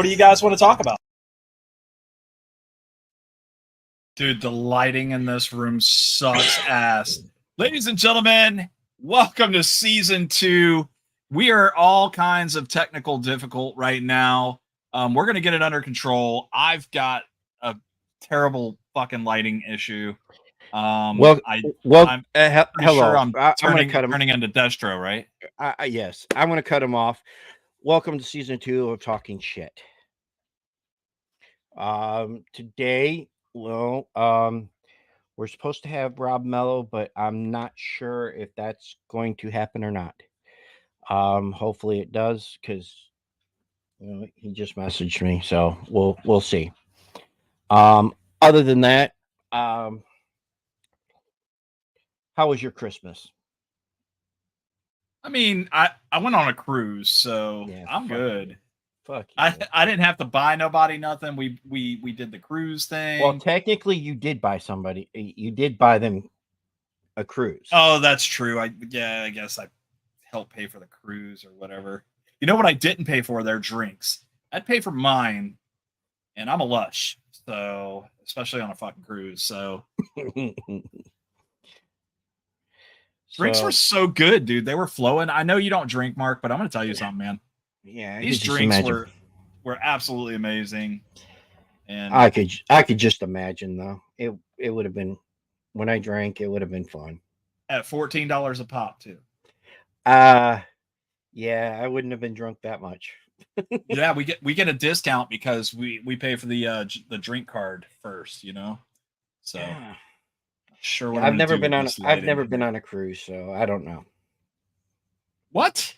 What do you guys want to talk about? Dude, the lighting in this room sucks ass. Ladies and gentlemen, welcome to season 2. We are all kinds of technical difficult right now. We're going to get it under control. I've got a terrible fucking lighting issue. Hello. Sure I'm going to cut him. turning into Destro, right? Yes, I'm going to cut him off. Welcome to season 2 of Talking Shit. Today, we're supposed to have Rob Mello, but I'm not sure if that's going to happen or not. Hopefully it does, because he just messaged me, so we'll see. Other than that, how was your Christmas? I mean, I went on a cruise, so Yeah, I'm good. Fuck you. I didn't have to buy nobody nothing. We did the cruise thing. Well, technically, you did buy somebody. You did buy them a cruise. Oh, that's true. I guess I helped pay for the cruise or whatever. You know what I didn't pay for? Their drinks. I'd pay for mine, and I'm a lush, so especially on a fucking cruise. So drinks were so good, dude. They were flowing. I know you don't drink, Mark, but I'm gonna tell you something, man. Yeah, these drinks were absolutely amazing. And I could just imagine, though. It would have been, when I drank, it would have been fun. At $14 a pop, too. Yeah, I wouldn't have been drunk that much. Yeah, we get a discount because we pay for the drink card first, you know. So yeah. Sure, what I've never been on a cruise, so I don't know. What?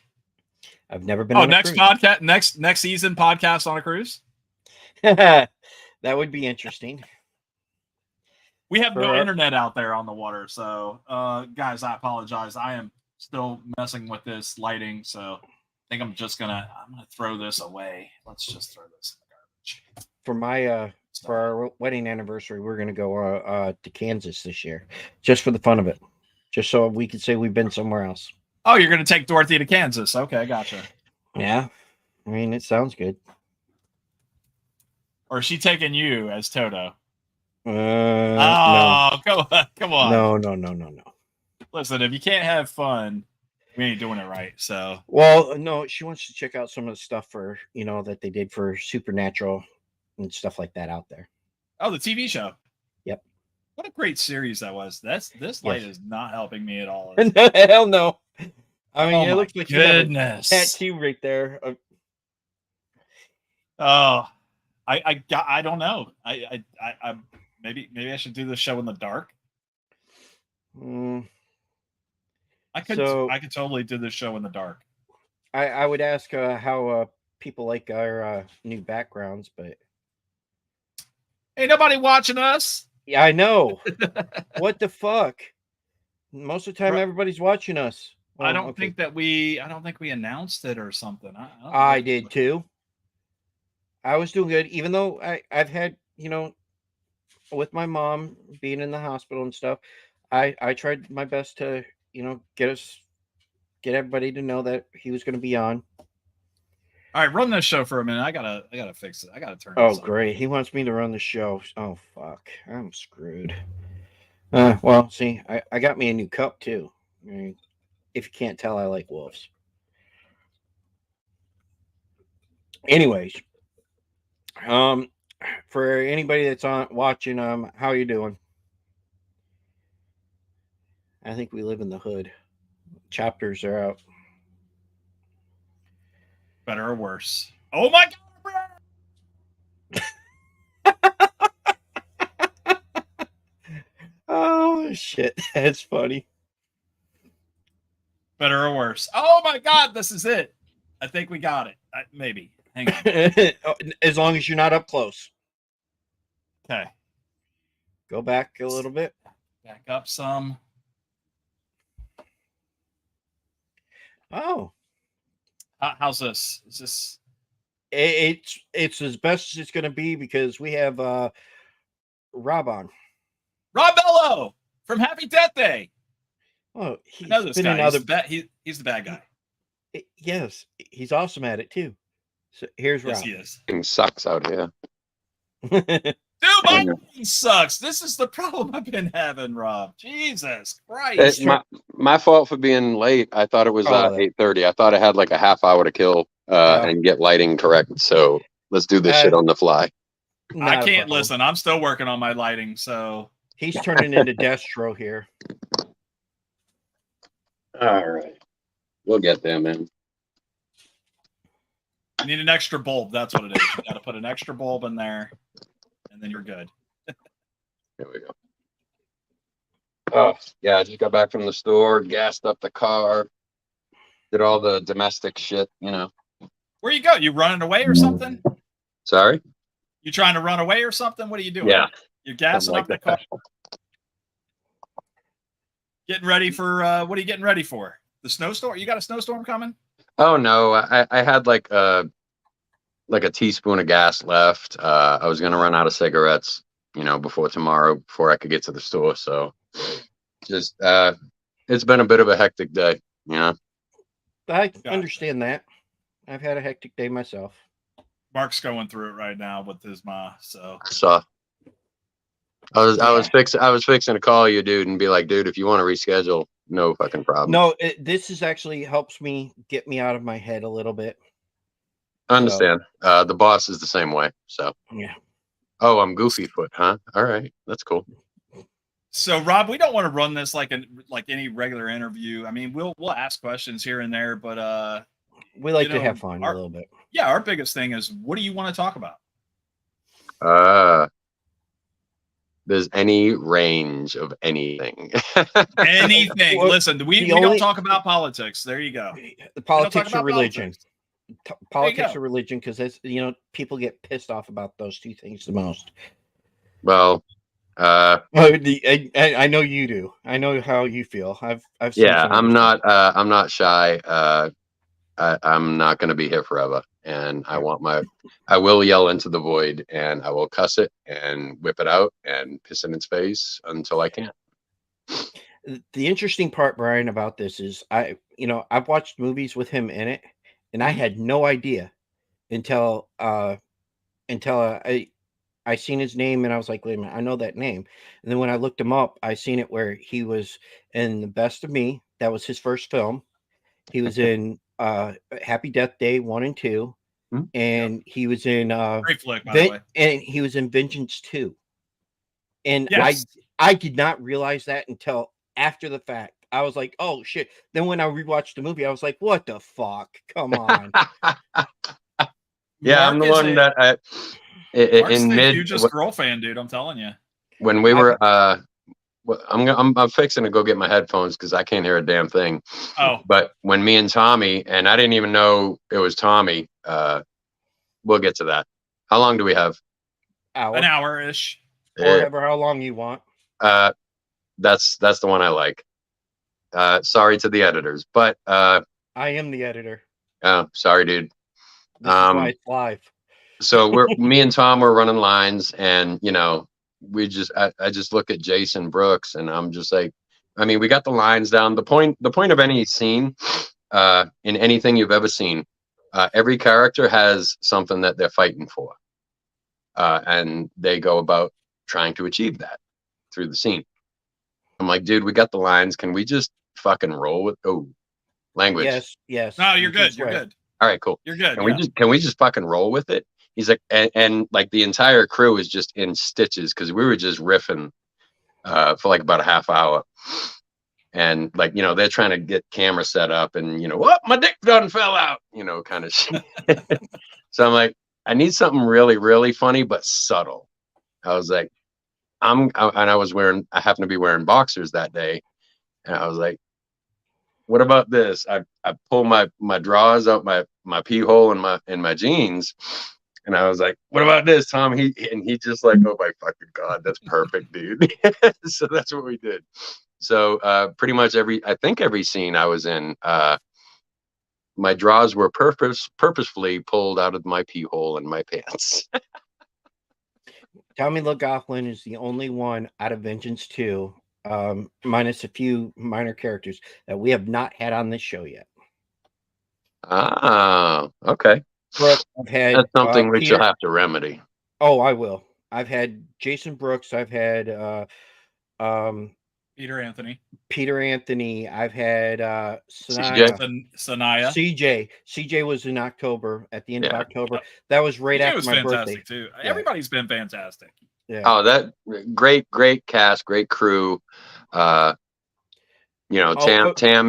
I've never been on a cruise. Podcast, next season podcast on a cruise? That would be interesting. We have no internet out there on the water, so guys, I apologize. I am still messing with this lighting, so I think I'm gonna throw this away. Let's just throw this in the garbage. For our wedding anniversary, we're gonna go to Kansas this year, just for the fun of it, just so we could say we've been somewhere else. Oh, you're gonna take Dorothy to Kansas? Okay, gotcha. Yeah, I mean, it sounds good. Or is she taking you as Toto? No. Come on. No. Listen, if you can't have fun, we ain't doing it right. So, well, no, she wants to check out some of the stuff for that they did for Supernatural and stuff like that out there. Oh, the TV show. Yep. What a great series that was. This light is not helping me at all. Hell no. I mean, it looks like goodness you have a tattoo right there. Oh, I don't know. I maybe I should do the show in the dark. I could totally do this show in the dark. I would ask how people like our new backgrounds, but ain't nobody watching us. Yeah, I know. What the fuck? Most of the time, everybody's watching us. Well, I don't think we announced it or something. I did too. I was doing good, even though I've had, with my mom being in the hospital and stuff, I tried my best to, get everybody to know that he was going to be on. All right, run this show for a minute. I gotta fix it. I gotta turn. Oh, great! He wants me to run the show. Oh, fuck! I'm screwed. Well, see, I got me a new cup too. I mean, if you can't tell, I like wolves. Anyways, for anybody that's watching, how you doing? I think we live in the hood. Chapters are out. Better or worse? Oh my god! Oh shit, that's funny. Better or worse? Oh my god, this is it. I think we got it. Maybe. Hang on. As long as you're not up close. Okay. Go back a little bit. Back up some. Oh. How's this? Is this? It's as best as it's going to be because we have Rob on. Rob Mello from Happy Death Day. Oh, he's been guy. He's the bad guy. Yes, he's awesome at it too. So here's Yes, Rob. he is. It sucks out here. Dude, my lighting sucks. This is the problem I've been having, Rob. Jesus Christ. My fault for being late. I thought it was 8:30. I thought I had like a half hour to kill and get lighting correct. So let's do this shit on the fly. I can't listen. I'm still working on my lighting. So he's turning into Destro here. All right. We'll get there, man. You need an extra bulb. That's what it is. You got to put an extra bulb in there, and then you're good. Here we go. Oh, yeah. I just got back from the store, gassed up the car, did all the domestic shit, you know. Where you go? You running away or something? Sorry? You trying to run away or something? What are you doing? Yeah. You're gassing up the car. Getting ready for, what are you getting ready for? The snowstorm? You got a snowstorm coming? Oh, no. I had like a teaspoon of gas left. I was going to run out of cigarettes, you know, before tomorrow, before I could get to the store. So just, it's been a bit of a hectic day, you know. I understand that. I've had a hectic day myself. Mark's going through it right now with his ma. So I was fixing to call you, dude, and be like, dude, if you want to reschedule, no fucking problem. No, this is actually helps me get me out of my head a little bit. I understand. The boss is the same way. So yeah. Oh, I'm Goofy Foot, huh? All right, that's cool. So Rob, we don't want to run this like any regular interview. I mean, we'll ask questions here and there, but we like to have fun a little bit. Yeah, our biggest thing is, what do you want to talk about? There's any range of anything. Anything. Well, listen, we don't talk about politics. There you go. The politics or religion. Politics or religion, because you know, people get pissed off about those two things the most. Well, I know you do. I know how you feel. I've seen I'm not shy. I'm not going to be here forever, and I will yell into the void, and I will cuss it and whip it out and piss in its face until I can't. The interesting part, Brian, about this is I've watched movies with him in it, and I had no idea until I seen his name, and I was like, wait a minute, I know that name. And then when I looked him up, I seen it where he was in The Best of Me. That was his first film. He was in Happy Death Day 1 and 2, and he was in great flick, by the way. And he was in Vengeance 2. And I did not realize that until after the fact. I was like, oh shit. Then when I rewatched the movie, I was like, what the fuck? Come on. Yeah, I'm the one that in mid hugest girl fan, dude. I'm telling you. When we were I'm fixing to go get my headphones because I can't hear a damn thing. Oh. But when me and Tommy, and I didn't even know it was Tommy, we'll get to that. How long do we have? An hour-ish. Or ever how long you want. That's the one I like. Sorry to the editors, but I am the editor. Oh, sorry, dude. This is why it's live. So me and Tom were running lines, and you know, I just look at Jason Brooks, and I'm just like, I mean, we got the lines down. The point of any scene, in anything you've ever seen, every character has something that they're fighting for, and they go about trying to achieve that through the scene. I'm like, dude, we got the lines. Can we just fucking roll with language? Yes. No, you're good. You're good. All right, cool. You're good. Can we just fucking roll with it? He's like, and like the entire crew is just in stitches because we were just riffing for like about a half hour, and like, you know, they're trying to get camera set up, and you know, what, my dick done fell out, you know, kind of shit. So I'm like, I need something really, really funny but subtle. I was like, I happened to be wearing boxers that day, and I was like, what about this? I pull my drawers out my pee hole in my jeans, and I was like, what about this, Tom? He just like, oh my fucking God, that's perfect, dude. So that's what we did. So pretty much every scene I was in, my drawers were purposefully pulled out of my pee hole in my pants. Tommy McLaughlin is the only one out of Vengeance 2, minus a few minor characters, that we have not had on this show yet. Ah, okay. Brooks. I've had That's something which Peter. you'll have to remedy. Oh, I will. I've had Jason Brooks. I've had Peter Anthony. Peter Anthony. I've had CJ? Sanaya. CJ was in October, at the end of Yeah. October. That was right CJ after was my fantastic birthday. too. Yeah. Everybody's been fantastic. Yeah. Oh, that great cast, great crew. Tam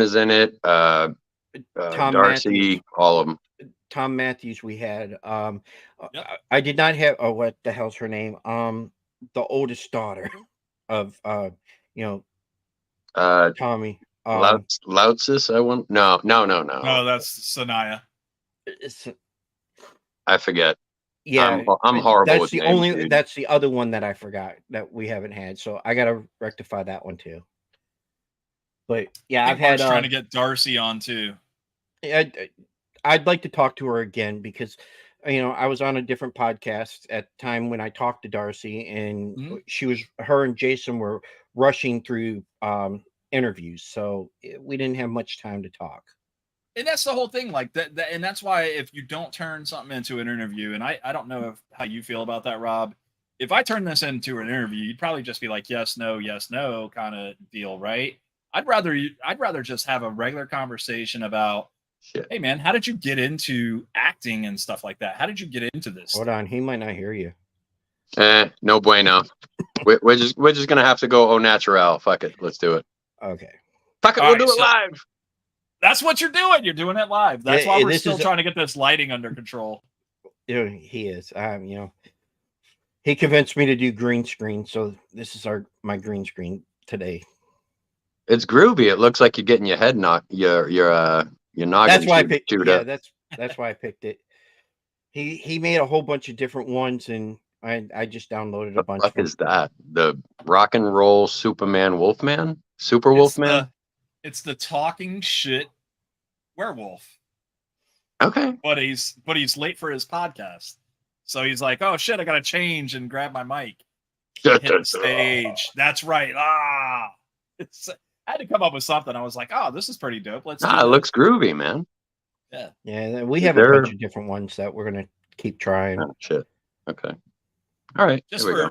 is in it. Tom Darcy, Matthews. all of them. Tom Matthews we had. Yep. I did not have what the hell's her name? The oldest daughter of Tommy. Loutsis, I want. No. No, that's Sanaya. I forget. Yeah, I'm horrible that's with the names, only dude. that's the other one that I forgot that we haven't had. So I gotta rectify that one too. But yeah, I've had trying to get Darcy on too. I'd like to talk to her again because I was on a different podcast at the time when I talked to Darcy, and her and Jason were rushing through interviews, so we didn't have much time to talk. And that's the whole thing, like that, and that's why if you don't turn something into an interview, and I don't know how you feel about that, Rob. If I turn this into an interview, you'd probably just be like yes, no kind of deal, right? I'd rather just have a regular conversation about, shit. Hey man, how did you get into acting and stuff like that? How did you get into this? Hold on, he might not hear you. No bueno. we're just gonna have to go au naturel. Fuck it, let's do it. Okay. Fuck it, we'll do it live. That's what you're doing. You're doing it live. That's why we're still trying to get this lighting under control. He is. He convinced me to do green screen, so this is my green screen today. It's groovy. It looks like you're getting your head knocked. Your noggin. That's why I picked. Yeah, that's why I picked it. He made a whole bunch of different ones, and I just downloaded a bunch. What is that? The rock and roll Superman Wolfman? Super Wolfman? It's the talking shit werewolf. Okay. But he's late for his podcast. So he's like, oh shit, I gotta change and grab my mic. Hit the stage. That's right. I had to come up with something. I was like, oh, this is pretty dope. Let's it looks groovy, man. Yeah. Yeah, we have a bunch of different ones that we're gonna keep trying. Oh shit. Okay. All right.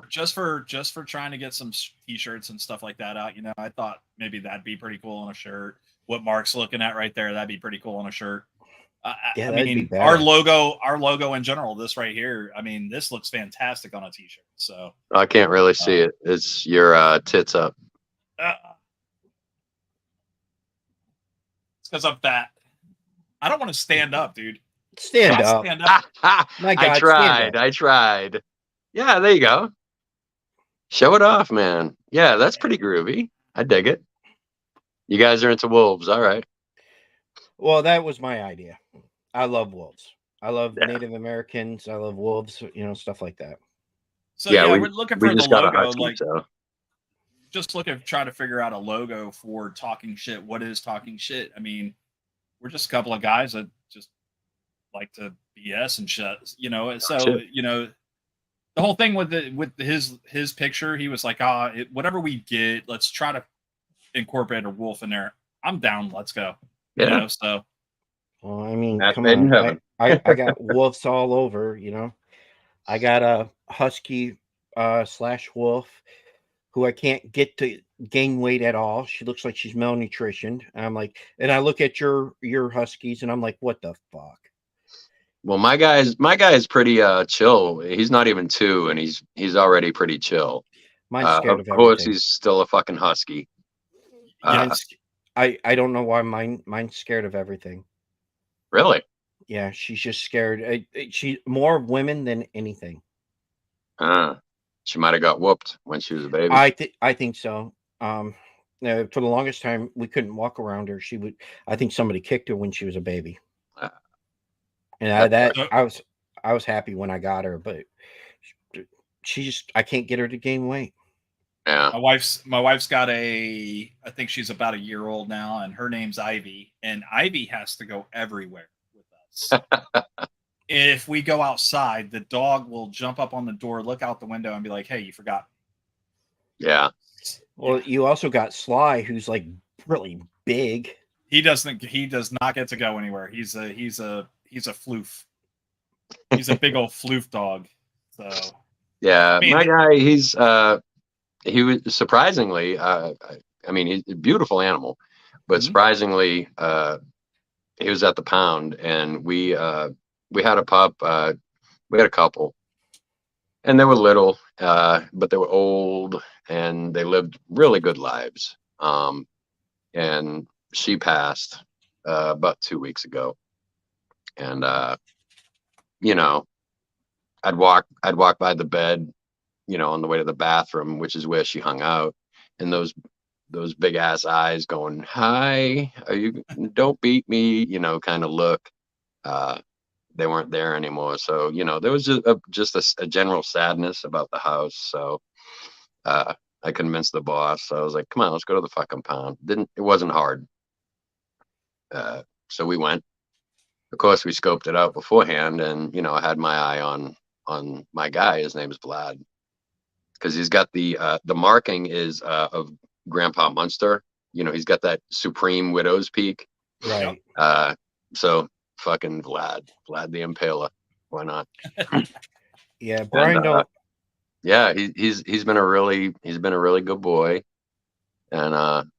Just for trying to get some t-shirts and stuff like that out, I thought maybe that'd be pretty cool on a shirt. What Mark's looking at right there, that'd be pretty cool on a shirt. Yeah, I mean, our logo in general, this right here, I mean, this looks fantastic on a t-shirt. So I can't really see it. It's your tits up. It's because I'm fat. I don't want to stand up, dude. Stand up. My God, I tried. Yeah, there you go. Show it off, man. Yeah, that's pretty groovy. I dig it. You guys are into wolves. All right. Well, that was my idea. I love wolves. I love Native Americans. I love wolves, stuff like that. So we're looking for the logo. Just trying to figure out a logo for Talking Shit. What is Talking Shit? I mean, we're just a couple of guys that just like to BS and shit, So, the whole thing with his picture, he was like, whatever we get, let's try to incorporate a wolf in there. I'm down. Let's go. Yeah. So. Well, I mean, come on. I got wolves all over. I got a husky / wolf who I can't get to gain weight at all. She looks like she's malnutritioned. And I'm like, and I look at your huskies, and I'm like, what the fuck? Well, my guy's pretty chill. He's not even 2, and he's already pretty chill. Mine's scared of course, he's still a fucking husky. I don't know why mine's scared of everything. Really? Yeah, she's just scared. She's more of women than anything. She might have got whooped when she was a baby. I think so. For the longest time, we couldn't walk around her. I think somebody kicked her when she was a baby. And I was happy when I got her, but I can't get her to gain weight. Yeah. My wife's got I think she's about a year old now, and her name's Ivy, and Ivy has to go everywhere with us. If we go outside, the dog will jump up on the door, look out the window, and be like, "Hey, you forgot." Yeah. Well, you also got Sly, who's like really big. He does not get to go anywhere. He's a floof. He's a big old floof dog. So Yeah, I mean, my guy, he was surprisingly, I mean, he's a beautiful animal, but Mhm. surprisingly, he was at the pound, and we had a pup, we had a couple, and they were little, but they were old, and they lived really good lives. And she passed about 2 weeks ago, and you know, I'd walk by the bed, on the way to the bathroom, which is where she hung out, and those big ass eyes going, "Hi, are you? Don't beat me," kind of look. Uh, they weren't there anymore, so there was just a general sadness about the house. So I convinced the boss. I was like, "Come on, let's go to the fucking pound." It wasn't hard. So we went. Of course, we scoped it out beforehand, and I had my eye on my guy. His name's Vlad, because he's got the marking is of Grandpa Munster. He's got that supreme widow's peak. Right. So fucking Vlad the Impaler. Why not? Yeah, Brian And, don't. yeah, he's been a really good boy, and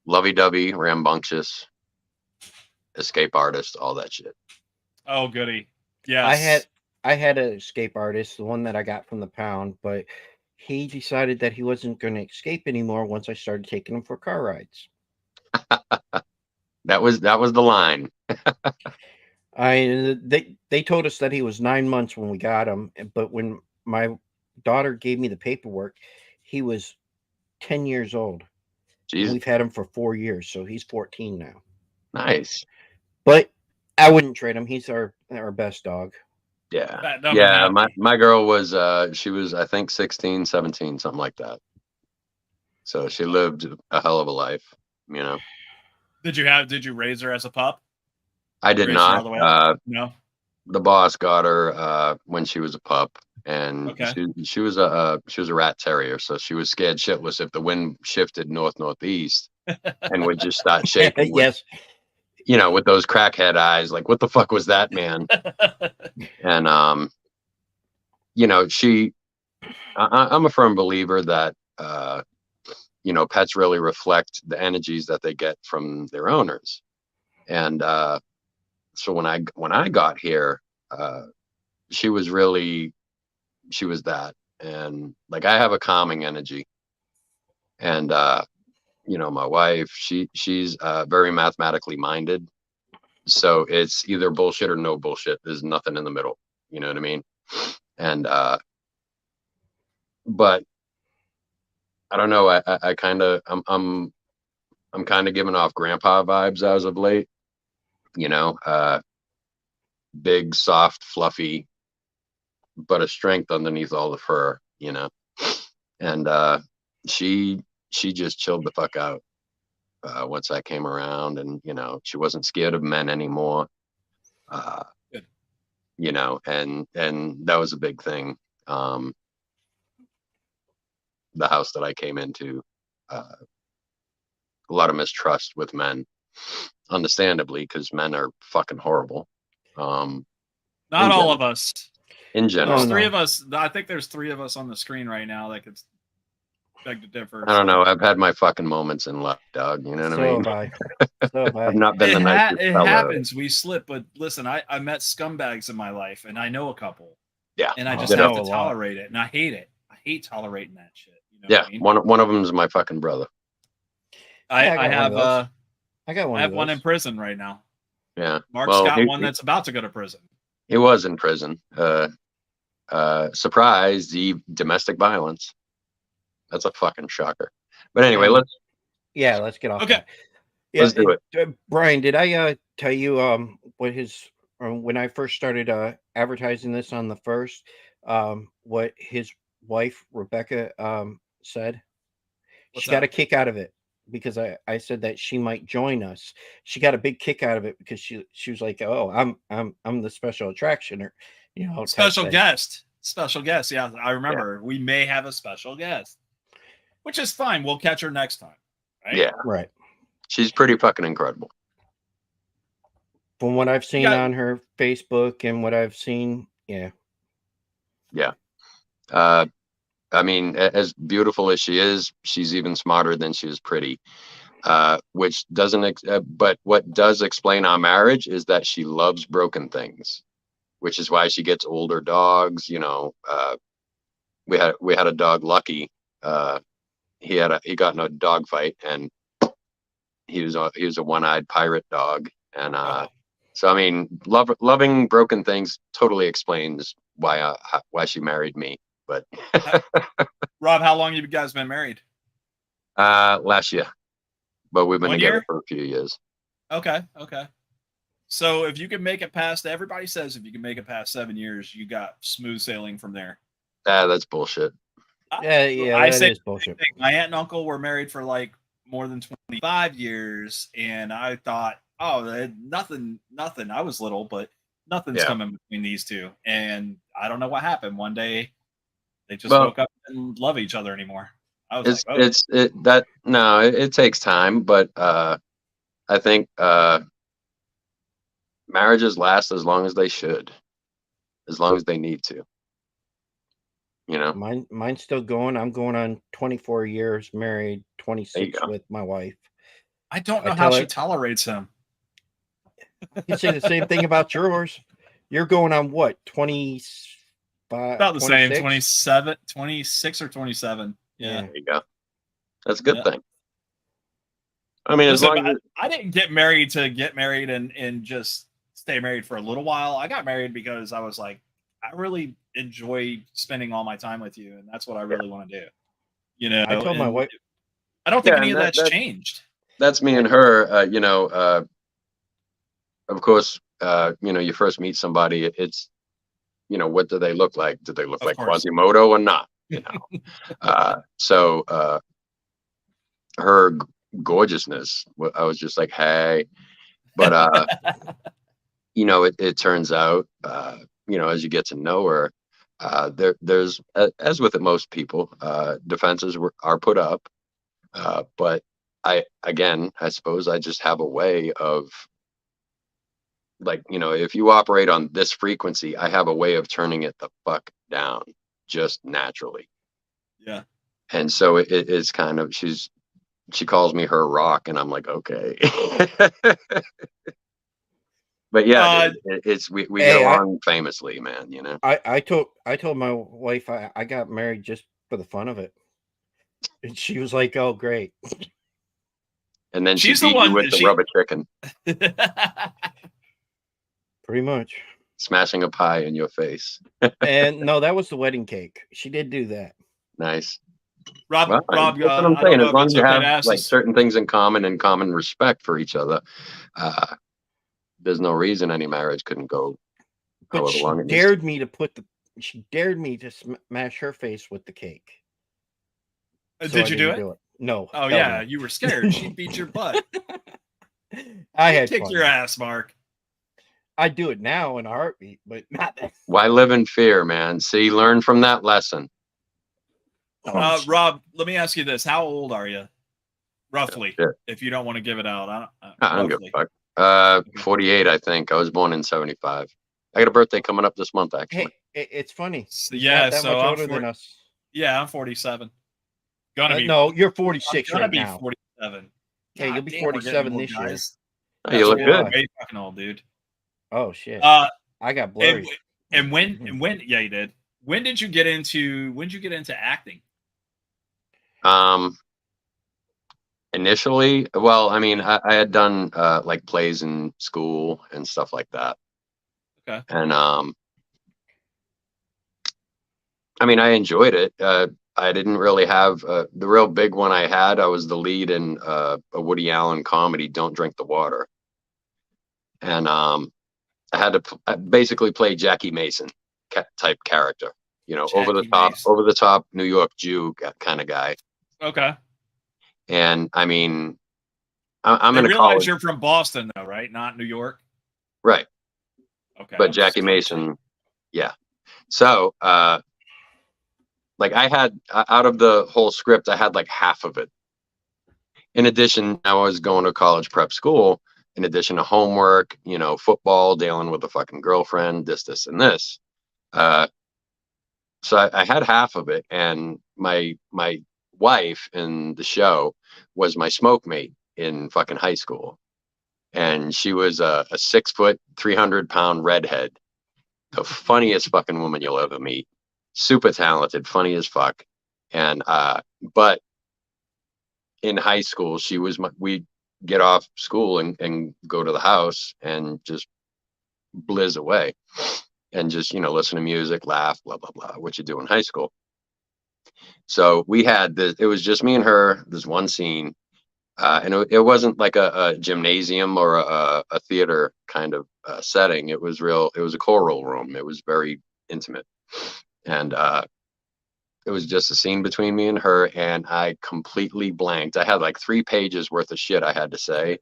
lovey-dovey, rambunctious, escape artist, all that shit. oh goody. Yes. I had an escape artist, the one that I got from the pound, but he decided that he wasn't going to escape anymore once I started taking him for car rides. That was the line. They told us that he was 9 months when we got him, but when my daughter gave me the paperwork, he was 10 years old. And Jeez, we've had him for 4 years, so he's 14 now. nice. But I wouldn't trade him. He's our best dog. Yeah. That I'm Yeah, happy. my girl was she was, I think, 16, 17, something like that. So she lived a hell of a life, you know. Did you raise her as a pup? I did Raise her all not. the way up? No. The boss got her when she was a pup, and Okay. she was a rat terrier, so she was scared shitless if the wind shifted northeast and would just start shaking with, Yes. with those crackhead eyes, like, what the fuck was that, man? And she I'm a firm believer that pets really reflect the energies that they get from their owners. And so when I got here, she was that. And like, I have a calming energy. And my wife, she's very mathematically minded. So it's either bullshit or no bullshit. There's nothing in the middle. You know what I mean? And but I don't know. I kind of I'm kind of giving off grandpa vibes as of late. Big, soft, fluffy, but a strength underneath all the fur. And she just chilled the fuck out once I came around, and she wasn't scared of men anymore. Good. And that was a big thing. The house that I came into, a lot of mistrust with men, understandably, because men are fucking horrible. Not all of us. In general. There's Oh, three no. of us. I think there's three of us on the screen right now that could beg to differ. I don't know. I've had my fucking moments in life, dog. You know what I mean? Have I. So have I. I've not been the nicest It fella. happens. We slip, but listen, I met scumbags in my life, and I know a couple. Yeah. And I just Ditto. have to tolerate it, and I hate it. I hate tolerating that shit. You know Yeah. what I mean? One of them is my fucking brother. I got have one of those. I got one. I have of one those. in prison right now. Yeah. Mark's got one that's about to go to prison. He was in prison. Surprise, the domestic violence. That's a fucking shocker. But anyway, let's get off. Okay. That. Yeah, let's do it. Brian, did I tell you what when I first started advertising this on the first, what his wife Rebecca said? What's She got that? a kick out of it because I said that she might join us. She got a big kick out of it because she was like, "Oh, I'm the special attraction," or Special guest. Yeah, I remember. We may have a special guest, which is fine. We'll catch her next time. Right? Yeah. Right. She's pretty fucking incredible. From what I've seen on her Facebook and what I've seen Yeah. Yeah. I mean, as beautiful as she is, she's even smarter than she is pretty. Which doesn't, but what does explain our marriage is that she loves broken things, which is why she gets older dogs. You know, we had a dog, Lucky. He got in a dog fight, and he was a one-eyed pirate dog, and so I mean, loving broken things totally explains why she married me. But Rob, how long have you guys been married? last year, but we've been 1 together year? for a few years. Okay. So if you can make it past, everybody says if you can make it past 7 years, you got smooth sailing from there. That's bullshit. Yeah, I that say is bullshit. my aunt and uncle were married for like more than 25 years, and I thought, oh, nothing. I was little, but nothing's coming between these two. And I don't know what happened. One day they just woke up and didn't love each other anymore. I was it takes time, but I think marriages last as long as they should, as long as they need to. You know, Mine's still going. I'm going on 24 years married, 26 go. with my wife. I don't know how she tolerates him. You say the same thing about yours. You're going on what, 25? About the 26? Same, 27, 26 or 27. Yeah. There you go. That's a good thing. I mean, as long as I didn't get married and just stay married for a little while. I got married because I was like, I really enjoy spending all my time with you, and that's what I really want to do. You know, I told my wife. I don't think any of that's changed. That's me and her. You know, of course, you know, you first meet somebody, it's, you know, what do they look like? Do they look like Quasimodo or not? You know, so her gorgeousness, I was just like, hey, but you know, it turns out, you know, as you get to know her, there's as with most people, defenses are put up, but I suppose I just have a way of, like, you know, if you operate on this frequency, I have a way of turning it the fuck down just naturally. Yeah. And so it's kind of, she calls me her rock, and I'm like, okay. But yeah, we get along famously, man, you know. I told my wife I got married just for the fun of it. And she was like, "Oh, great." And then she's the one with the rubber chicken. Pretty much. Smashing a pie in your face. And no, that was the wedding cake. She did do that. Nice. Rob, that's what I'm saying. As long as you have like certain things in common and common respect for each other, there's no reason any marriage couldn't go. But she dared me to smash her face with the cake. Did you do it? No. Oh yeah, you were scared. She beat your butt. I had kicked your ass, Mark. I'd do it now in a heartbeat, but not that. Why live in fear, man? See, learn from that lesson. Rob, let me ask you this: how old are you, roughly? If you don't want to give it out, I don't give a fuck. 48, I think. I was born in 75. I got a birthday coming up this month, actually. Hey, it's funny. Yeah, not that so much older than us. Yeah, I'm 47. Gonna be. No, you're 46 right now. 47. Hey, you'll be 47 this year. Oh, you look good. Way fucking old, dude. Oh shit. I got blurry. And when? Yeah, you did. When did you get into acting? Initially, well, I mean, I had done like plays in school and stuff like that. Okay. And I mean, I enjoyed it. I didn't really have the real big one I was the lead in a Woody Allen comedy, Don't Drink the Water. And I had to basically play Jackie Mason type character, you know, over the top New York Jew kind of guy. Okay. And I mean, I'm in a college. You're from Boston, though, right? Not New York. Right. Okay. But Jackie Mason, yeah. So, like I had out of the whole script, I had like half of it. In addition, I was going to college prep school. In addition to homework, you know, football, dealing with a fucking girlfriend, this, and this. So I had half of it, and my wife in the show was my smoke mate in fucking high school, and she was a 6 foot, 300 pound redhead, the funniest fucking woman you'll ever meet, super talented, funny as fuck, and but in high school she was we'd get off school and go to the house and just blizz away and just listen to music, laugh, blah blah blah, what you do in high school. So we had this, it was just me and her, this one scene, and it wasn't like a gymnasium or a theater kind of setting. It was it was a choral room. It was very intimate, and it was just a scene between me and her, and I completely blanked. I had like 3 pages worth of shit I had to say,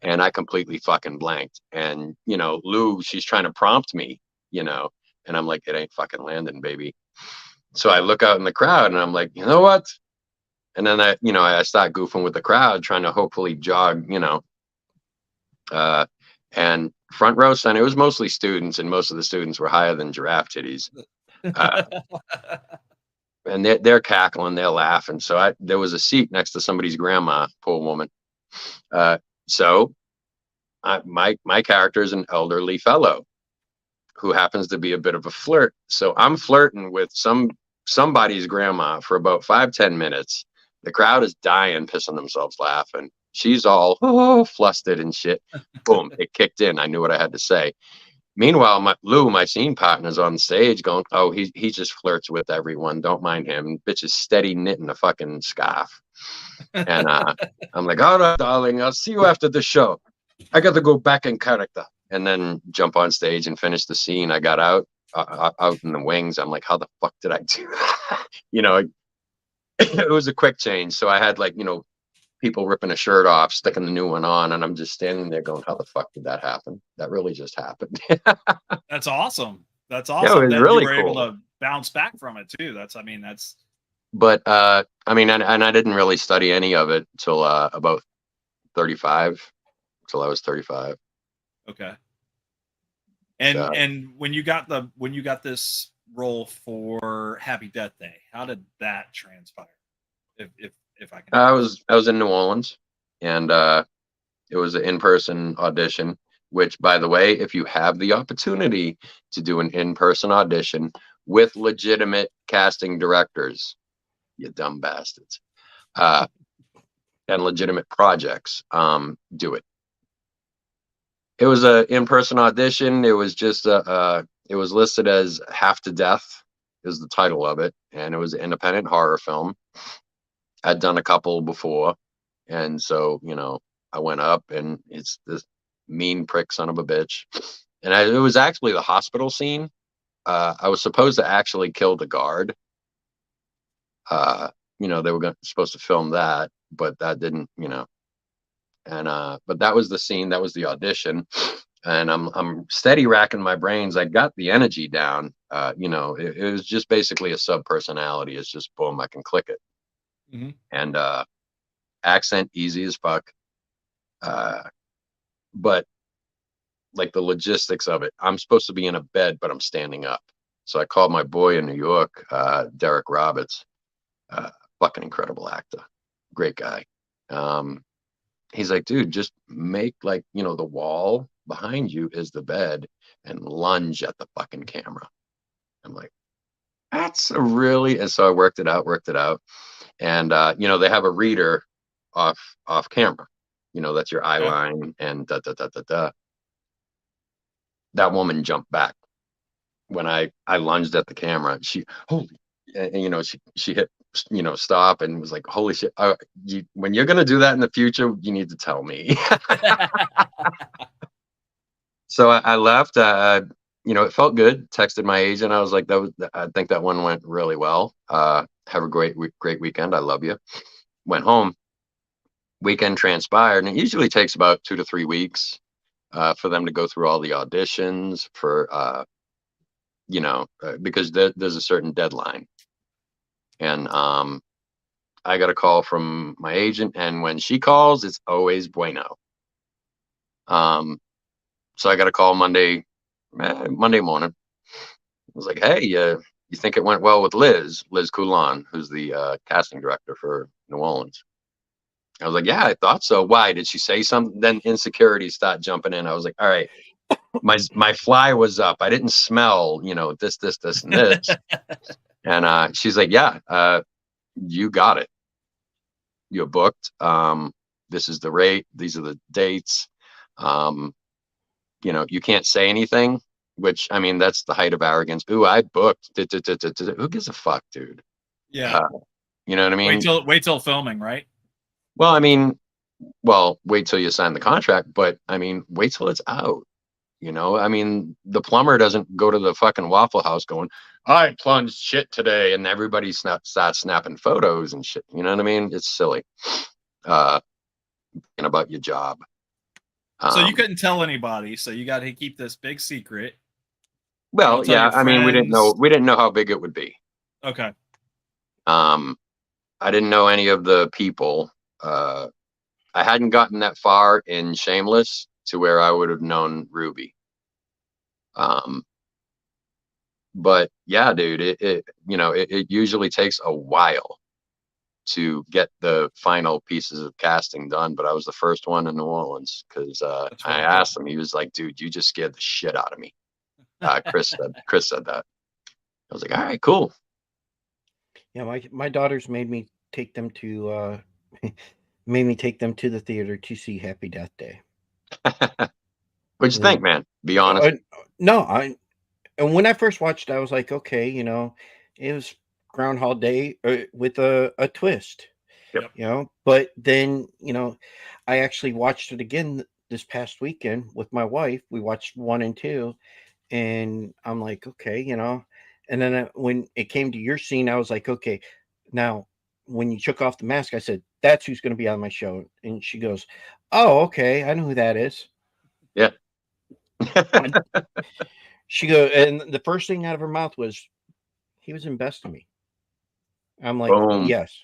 and I completely fucking blanked. And Lou, she's trying to prompt me, and I'm like, it ain't fucking landing, baby. So I look out in the crowd, and I'm like, you know what? And then I start goofing with the crowd, trying to hopefully jog, and front row center, it was mostly students, and most of the students were higher than giraffe titties. And they're cackling, they're laughing. So there was a seat next to somebody's grandma, poor woman. So my character is an elderly fellow who happens to be a bit of a flirt. So I'm flirting with somebody's grandma for about 5-10 minutes. The crowd is dying, pissing themselves laughing. She's all flustered and shit. Boom, it kicked in. I knew what I had to say. Meanwhile, my scene partner's on stage going, oh, he just flirts with everyone. Don't mind him. Bitch is steady knitting a fucking scarf. And I'm like, all right, darling, I'll see you after the show. I got to go back in character. And then jump on stage and finish the scene. I got out in the wings. I'm like, how the fuck did I do that? It was a quick change. So I had people ripping a shirt off, sticking the new one on, and I'm just standing there going, how the fuck did that happen? That really just happened. That's awesome. That's Yeah, awesome. it was that really you were cool. able to bounce back from it too. But I didn't really study any of it till about 35, till I was 35. Okay. And So, and when you got this role for Happy Death Day, how did that transpire? If I can. I was in New Orleans, and it was an in-person audition. Which, by the way, if you have the opportunity to do an in-person audition with legitimate casting directors, you dumb bastards, and legitimate projects, do it. It was an in-person audition. It was just it was listed as Half to Death is the title of it, and it was an independent horror film. I'd done a couple before, and so I went up, and it's this mean prick son of a bitch, and it was actually the hospital scene. I was supposed to actually kill the guard. They were supposed to film that, but that didn't, and but that was the scene, that was the audition, and I'm steady racking my brains. I got the energy down. It was just basically a sub personality. It's just boom, I can click it. Mm-hmm. And accent easy as fuck, but like the logistics of it, I'm supposed to be in a bed, but I'm standing up. So I called my boy in New York, Derek Roberts, fucking incredible actor, great guy. He's like, dude, just make the wall behind you is the bed and lunge at the fucking camera. I'm like, that's and so I worked it out. And they have a reader off camera, that's your eye line and da da da da da. That woman jumped back when I lunged at the camera. She she hit stop and was like, holy shit, when you're gonna do that in the future, you need to tell me. So I left. It felt good. Texted my agent. I was like, I think that one went really well. Have a great weekend. I love you. Went home. Weekend transpired, and it usually takes about 2 to 3 weeks for them to go through all the auditions for because there's a certain deadline. And I got a call from my agent, and when she calls, it's always bueno. So I got a call Monday morning. was like, hey, you think it went well with Liz Coulon, who's the casting director for New Orleans? I was like, yeah, I thought so. Why? Did she say something? Then insecurities start jumping in. I was like, all right, my fly was up. I didn't smell, this, and this. And she's like, yeah, you got it. You're booked. This is the rate. These are the dates. You can't say anything, which, I mean, that's the height of arrogance. Ooh, I booked. Who gives a fuck, dude? Yeah. You know what I mean? Wait till filming, right? Well, I mean, wait till you sign the contract, but I mean, wait till it's out. I mean, the plumber doesn't go to the fucking Waffle House going, I plunged shit today, and everybody starts snapping photos and shit. You know what I mean? It's silly. And about your job. So you couldn't tell anybody. So you got to keep this big secret. Well, yeah. I mean, we didn't know how big it would be. Okay. I didn't know any of the people. I hadn't gotten that far in Shameless to where I would have known Ruby. But yeah, dude, it usually takes a while to get the final pieces of casting done. But I was the first one in New Orleans because I asked him. He was like, dude, you just scared the shit out of me. Chris said that. I was like, all right, cool. Yeah, my daughters made me take them to the theater to see Happy Death Day. What'd you think, man? Be honest. And when I first watched it, I was like, okay, it was Groundhog Day with a twist. Yep. But then, I actually watched it again this past weekend with my wife. We watched 1 and 2, and I'm like, okay, and then when it came to your scene, I was like, okay, now when you took off the mask, I said, that's who's going to be on my show. And she goes, oh, okay, I know who that is. Yeah. She goes, and the first thing out of her mouth was, he was in Best of Me. I'm like, Boom. yes.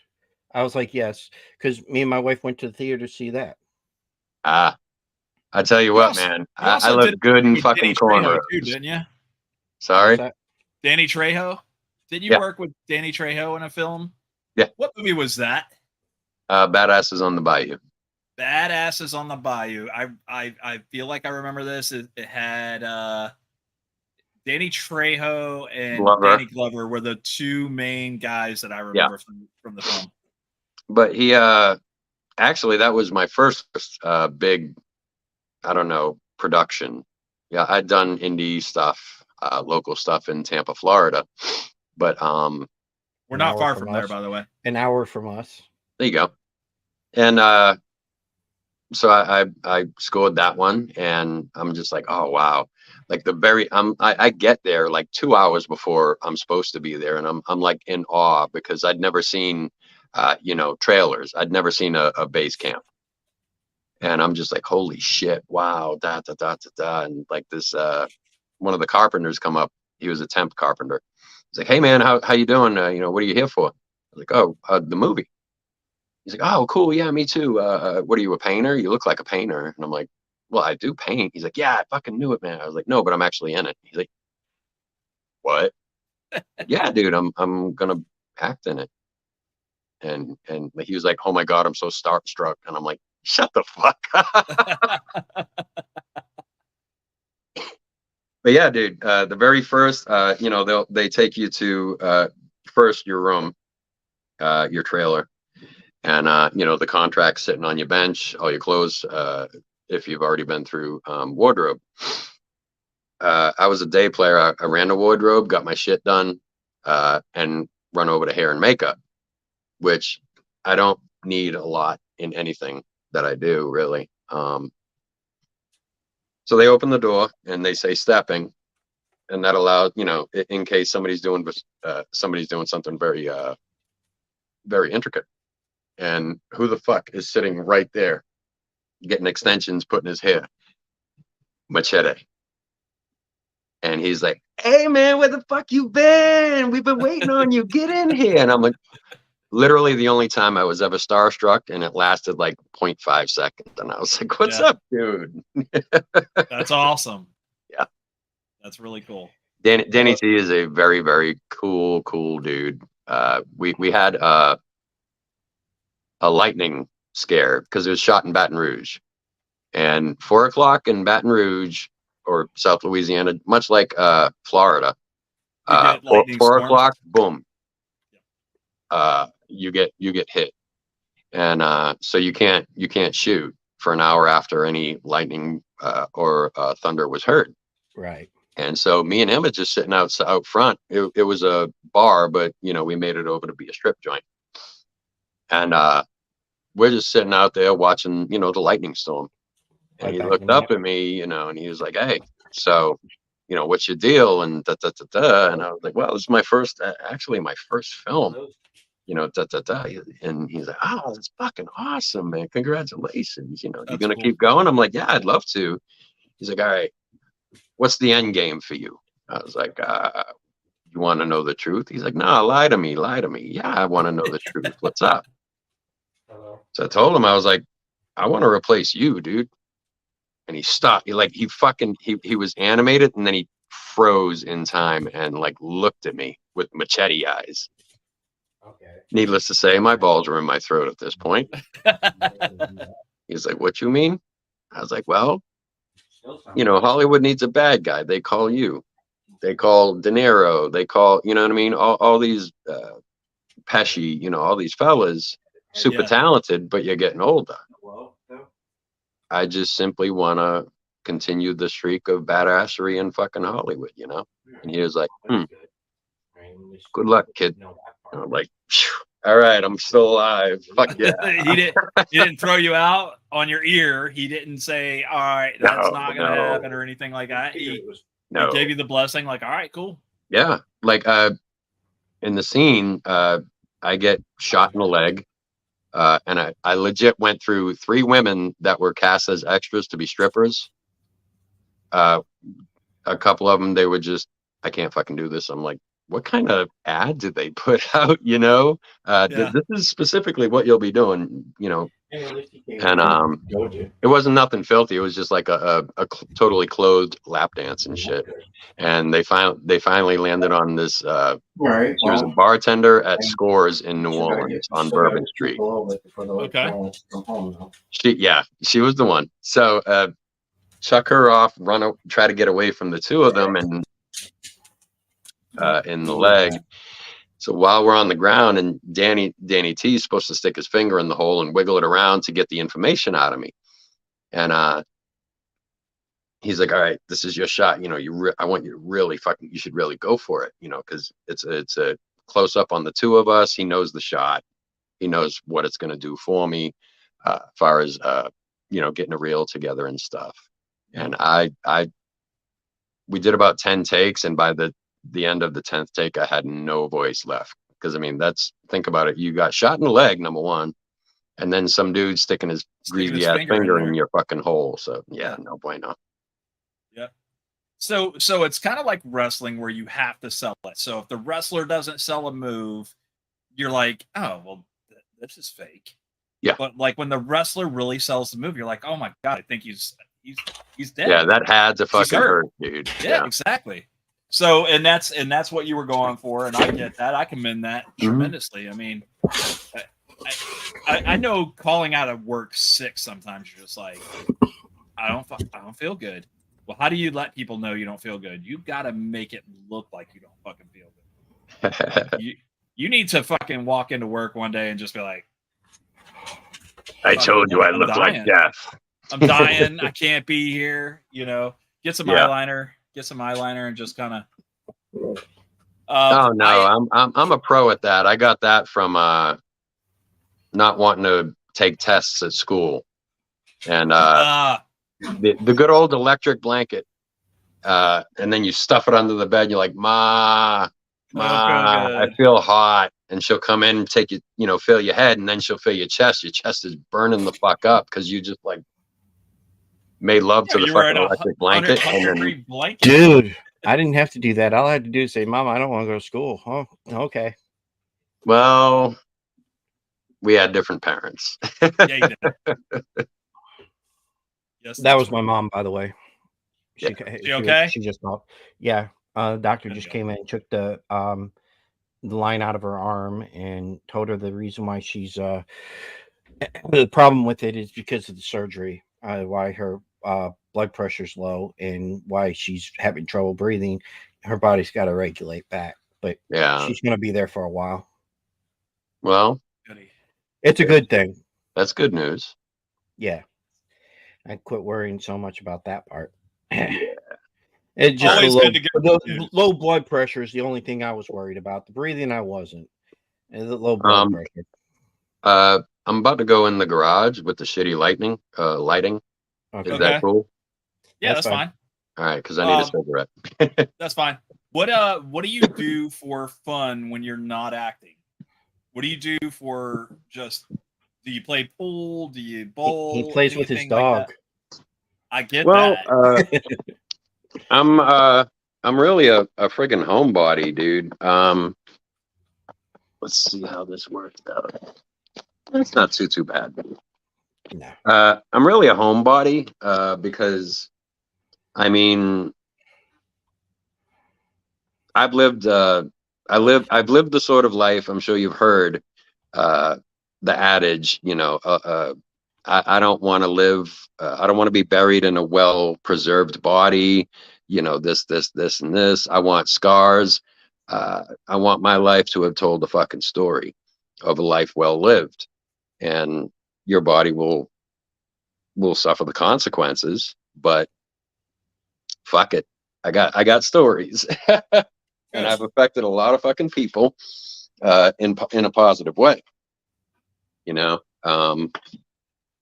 I was like, yes, because me and my wife went to the theater to see that. I tell you what, man, I look good in fucking cornrows, didn't you? Sorry, Danny Trejo. Didn't you work with Danny Trejo in a film? Yeah. What movie was that? Badasses on the Bayou. Badasses on the Bayou. I feel like I remember this. It had Danny Trejo and Danny Glover were the two main guys that I remember from the film. But he actually, that was my first big, I don't know, production. Yeah, I'd done indie stuff, local stuff in Tampa, Florida. But we're not far from there, by the way. An hour from us. There you go. And so I scored that one, and I'm just like, oh wow. Like I get there like 2 hours before I'm supposed to be there, and I'm like in awe because I'd never seen trailers. I'd never seen a base camp. And I'm just like, holy shit, wow, and like this one of the carpenters come up. He was a temp carpenter. He's like, hey man, how you doing? What are you here for? I was like, oh, the movie. He's like, oh, cool, yeah, me too. What are you, a painter? You look like a painter. And I'm like, well, I do paint. He's like, yeah, I fucking knew it, man. I was like, no, but I'm actually in it. He's like, what? Yeah, dude, I'm gonna act in it. And he was like, oh my god, I'm so starstruck. And I'm like, shut the fuck up. But yeah, dude, the very first, they take you to first your room, your trailer, and the contract's sitting on your bench, all your clothes, if you've already been through wardrobe. I was a day player. I ran the wardrobe, got my shit done, and run over to hair and makeup, which I don't need a lot in anything that I do, really. So they open the door and they say stepping, and that allows, in case somebody's doing something very, very intricate. And who the fuck is sitting right there, getting extensions, putting his hair? Machete. And he's like, hey man, where the fuck you been? We've been waiting on you. Get in here. And I'm like, literally the only time I was ever starstruck, and it lasted like 0.5 seconds. And I was like, what's up, dude? That's awesome. Yeah. That's really cool. Danny T is a very, very cool dude. We had a lightning scare because it was shot in Baton Rouge, and 4 o'clock in Baton Rouge or South Louisiana, much like Florida, You get lightning 4 storms. o'clock, boom, you get hit, and so you can't shoot for an hour after any lightning or thunder was heard. Right. And so me and him are just sitting out front. It was a bar, but we made it over to be a strip joint. And we're just sitting out there watching, the lightning storm. And he looked up at me, and he was like, "Hey, so, what's your deal?" And da da da da. And I was like, "Well, this is my first, actually my first film, da da da." And he's like, "Oh, that's fucking awesome, man! Congratulations! You're gonna keep going?" I'm like, "Yeah, I'd love to." He's like, "All right, what's the end game for you?" I was like, "You want to know the truth?" He's like, "No, lie to me. Yeah, I want to know the truth. What's up?" So I told him, I was like, "I want to replace you, dude." And he stopped. He was animated, and then he froze in time and looked at me with machete eyes. Okay. Needless to say, my balls were in my throat at this point. He's like, "What you mean?" I was like, "Well, Hollywood needs a bad guy. They call you. They call De Niro. They call, you know what I mean? All these Pesci, all these fellas, super talented, but you're getting older. I just simply want to continue the streak of badassery in fucking Hollywood, And he was like, "Good luck, kid." And I'm like, "All right, I'm still alive. Fuck yeah." He didn't throw you out on your ear. He didn't say, "All right, that's not going to happen," or anything like that. He gave you the blessing, like, "All right, cool." Yeah. In the scene, I get shot in the leg. And I legit went through 3 women that were cast as extras to be strippers. A couple of them, they were just, "I can't fucking do this." I'm like, "What kind of ad did they put out?" This is specifically what you'll be doing, And it wasn't nothing filthy. It was just like a totally clothed lap dance and shit. And they finally landed on this. She was a bartender at Scores in New Orleans on Bourbon Street. Okay. She was the one. So chuck her off, try to get away from the 2 of them, and in the leg. So while we're on the ground, and Danny T is supposed to stick his finger in the hole and wiggle it around to get the information out of me. And he's like, "All right, this is your shot. I want you to really you should really go for it, because it's a close up on the 2 of us. He knows the shot. He knows what it's going to do for me, as far as, getting a reel together and stuff." And we did about 10 takes. And by the end of the 10th take, I had no voice left. Because, think about it. You got shot in the leg, number one, and then some dude sticking his greasy ass finger in your fucking hole. So yeah, no bueno. Yeah. So it's kind of like wrestling where you have to sell it. So if the wrestler doesn't sell a move, you're like, "Oh, well, this is fake." Yeah. But when the wrestler really sells the move, you're like, "Oh my God, I think he's dead." Yeah, that had to fucking hurt, dude. Yeah, exactly. So, and that's what you were going for, and I get that. I commend that tremendously. I know calling out of work sick sometimes. You're just like, I don't feel good. Well, how do you let people know you don't feel good? You've got to make it look like you don't fucking feel good. You need to fucking walk into work one day and just be like, "I told you I look like death. I'm dying. I can't be here." Get some eyeliner, and just kind of. Oh no, I'm a pro at that. I got that from not wanting to take tests at school, and the good old electric blanket, and then you stuff it under the bed. And you're like, "Ma, I feel hot," and she'll come in and take you, feel your head, and then she'll feel your chest. Your chest is burning the fuck up because you just made love to the fucking electric blanket. Dude, I didn't have to do that. All I had to do is say, "Mom, I don't want to go to school." Oh, okay. Well, we had different parents. Yeah, you did. Yes, that was my mom, by the way. She okay? She just called. Yeah. The doctor Good just God. came in and took the line out of her arm and told her the reason why she's the problem with it is because of the surgery. Why her blood pressure's low and why she's having trouble breathing. Her body's got to regulate back, but Yeah. she's going to be there for a while. Well, Goody. It's a good thing. that's good news. Yeah. I quit worrying so much about that part. It's just Always good to get the news. low blood pressure is the only thing I was worried about. The breathing, I wasn't. And the low blood pressure. I'm about to go in the garage with the shitty lighting. Okay. Is that cool? Yeah, That's that's fine. All right, because I need a cigarette. That's fine. What do you do for fun when you're not acting? What do you do for just? Do you play pool? Do you bowl? He plays with his anything like dog. that? I get Well, that. I'm really a friggin' homebody, dude. Let's see how this works out. It's not too bad. No. I'm really a homebody because, I mean, I've lived the sort of life. I'm sure you've heard the adage. I don't want to live. I don't want to be buried in a well-preserved body. This, and this. I want scars. I want my life to have told a fucking story of a life well lived, and your body will suffer the consequences. But fuck it, I got stories, and I've affected a lot of fucking people in a positive way.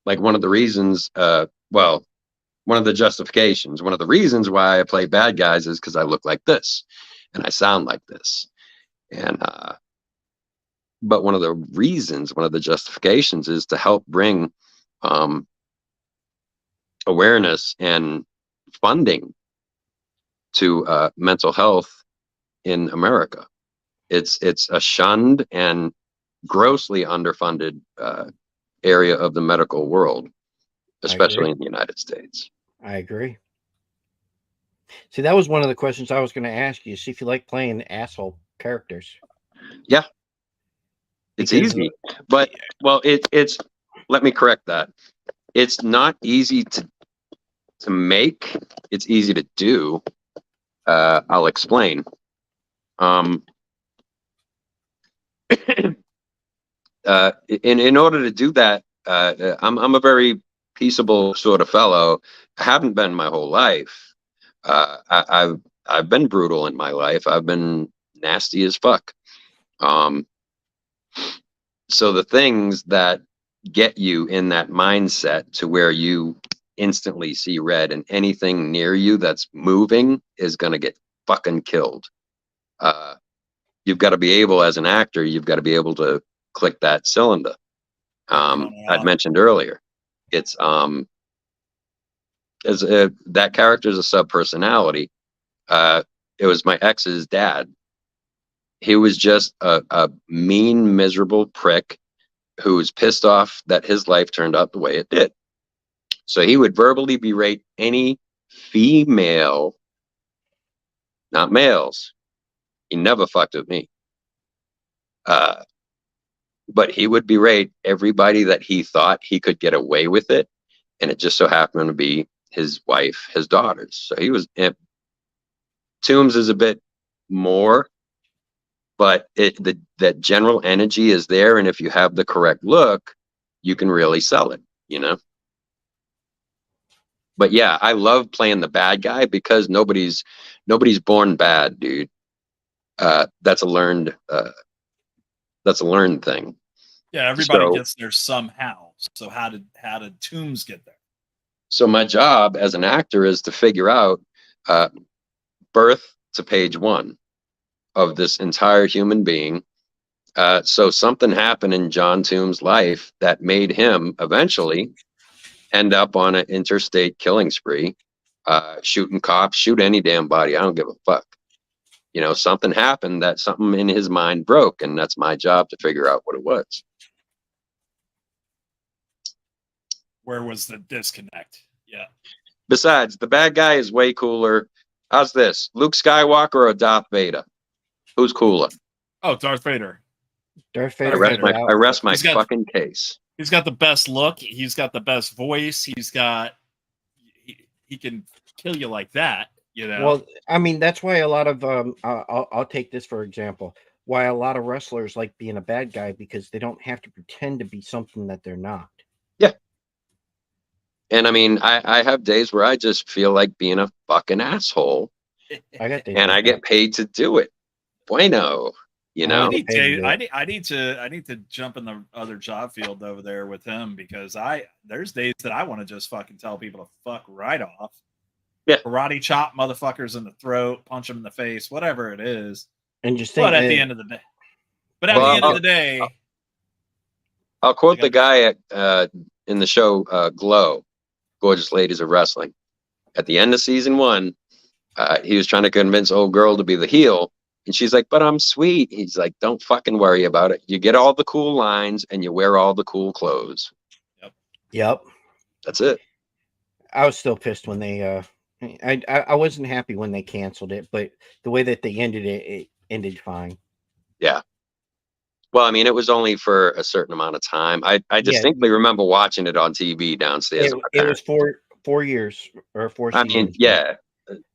Like one of the reasons, one of the justifications, one of the reasons why I play bad guys is because I look like this and I sound like this. And, but one of the justifications is to help bring awareness and funding to mental health in America. It's a shunned and grossly underfunded area of the medical world, especially in the United States. I agree. See, that was one of the questions I was going to ask you. See if you like playing asshole characters. Yeah, it's easy, but it's. Let me correct that. It's not easy to make. It's easy to do. I'll explain. In order to do that, I'm a very peaceable sort of fellow. I haven't been my whole life. I've been brutal in my life. I've been nasty as fuck. So the things that get you in that mindset to where you instantly see red and anything near you that's moving is going to get fucking killed. You've got to be able, as an actor, you've got to be able to click that cylinder. I'd mentioned earlier, it's that character is a sub-personality. It was my ex's dad. He was just a mean, miserable prick who was pissed off that his life turned out the way it did. So he would verbally berate any female, not males. He never fucked with me. But he would berate everybody that he thought he could get away with it. And it just so happened to be his wife, his daughters. So he was, Toombs is a bit more, but that general energy is there. And if you have the correct look, you can really sell it, But yeah, I love playing the bad guy because nobody's born bad, dude. That's a learned thing. Yeah, everybody gets there somehow. So how did Toombs get there? So my job as an actor is to figure out birth to page 1 of this entire human being. So something happened in John Toombs' life that made him eventually end up on an interstate killing spree, shooting cops, shoot any damn body. I don't give a fuck. Something happened that something in his mind broke, and that's my job to figure out what it was. Where was the disconnect? Yeah. Besides, the bad guy is way cooler. How's this? Luke Skywalker or Darth Vader? Who's cooler? Oh, Darth Vader. Darth I Vader. rest no my He's got- fucking case. He's got the best look. He's got the best voice. He can kill you like that. You know. Well, I mean, that's why a lot of I'll take this for example. Why a lot of wrestlers like being a bad guy, because they don't have to pretend to be something that they're not. Yeah. And I mean, I have days where I just feel like being a fucking asshole, I got days and like I get that. paid to do it. Bueno, you I know. don't get paid to do it. I need to jump in the other job field over there with him, because there's days that I want to just fucking tell people to fuck right off. Yeah. Karate chop motherfuckers in the throat, punch them in the face, whatever it is. And just think But at that- the end of the day, I'll quote the guy in the show Glow, Gorgeous Ladies of Wrestling. At the end of season 1, he was trying to convince old girl to be the heel, and she's like, "But I'm sweet." He's like, "Don't fucking worry about it. You get all the cool lines and you wear all the cool clothes." Yep. That's it. I was still pissed when they I wasn't happy when they canceled it, but the way that they ended it, it ended fine. Yeah. Well, I mean, it was only for a certain amount of time. I distinctly remember watching it on TV downstairs. It was 4 years or 4 I seasons. mean, yeah.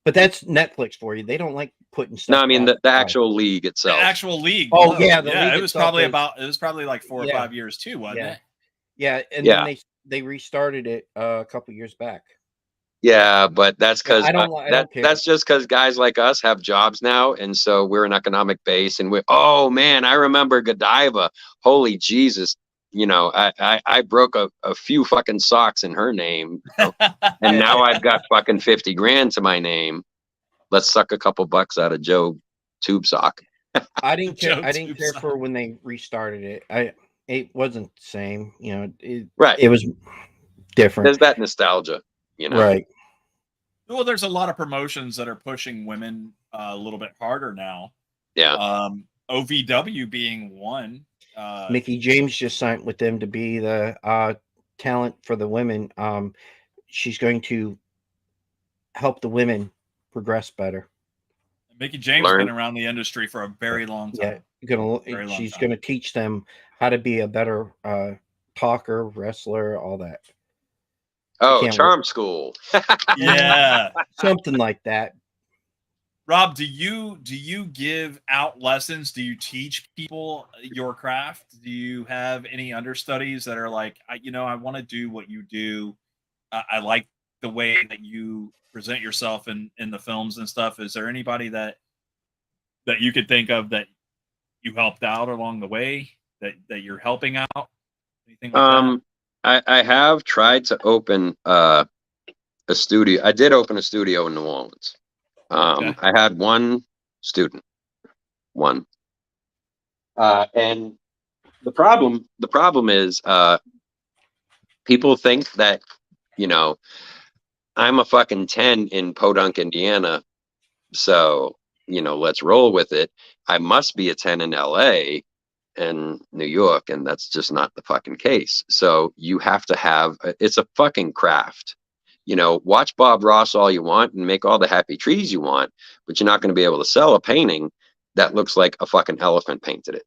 But that's Netflix for you. They don't like putting stuff. No, I mean the actual league The itself. actual league. Oh, Glow. yeah, the league it was itself probably like 4 or 5 years too, wasn't it? Yeah, and Yeah. then they restarted it a couple years back. Yeah, but that's because I don't care. that's just because guys like us have jobs now, and so we're an economic base. And oh man, I remember Godiva. Holy Jesus, you know, I broke a few fucking socks in her name, and now I've got fucking 50 grand to my name. Let's suck a couple bucks out of Joe Tube Sock. I didn't care. Joe I didn't care Tube for when they restarted it. It wasn't the same. You know, Right. It was different. There's that nostalgia, you know. Right. Well, there's a lot of promotions that are pushing women a little bit harder now. Yeah. OVW being one. Mickey James just signed with them to be the talent for the women. She's going to help the women progress better. Mickey James has been around the industry for a very long time. Yeah, she's going to teach them how to be a better talker, wrestler, all that. Oh, Charm School. Yeah, something like that. Rob, do you give out lessons? Do you teach people your craft? Do you have any understudies that are like, I want to do what you do? I like the way that you present yourself in the films and stuff. Is there anybody that you could think of that you helped out along the way, that you're helping out? Anything like that? I have tried to open a studio. I did open a studio in New Orleans. Okay. I had one student, and the problem is people think that, I'm a fucking 10 in Podunk, Indiana, so let's roll with it. I must be a 10 in LA and New York, and that's just not the fucking case. So you have to have it's a fucking craft. Watch Bob Ross all you want and make all the happy trees you want, but you're not going to be able to sell a painting that looks like a fucking elephant painted it.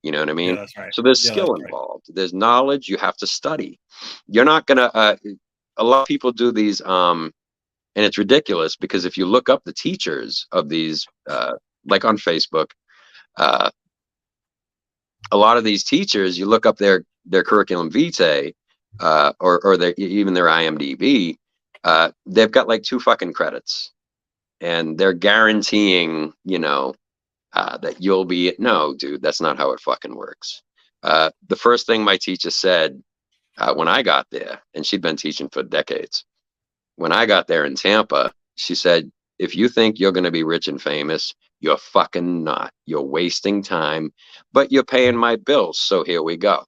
You know what I mean? Yeah, that's right. So there's skill involved. There's knowledge. You have to study. You're not gonna. A lot of people do these, and it's ridiculous because if you look up the teachers of these, like on Facebook, a lot of these teachers, you look up their curriculum vitae, or even their IMDb, they've got like 2 fucking credits, and they're guaranteeing, that you'll be. No, dude, that's not how it fucking works. The first thing my teacher said when I got there, and she'd been teaching for decades, when I got there in Tampa, she said, if you think you're going to be rich and famous, you're fucking not. You're wasting time, but you're paying my bills. So here we go.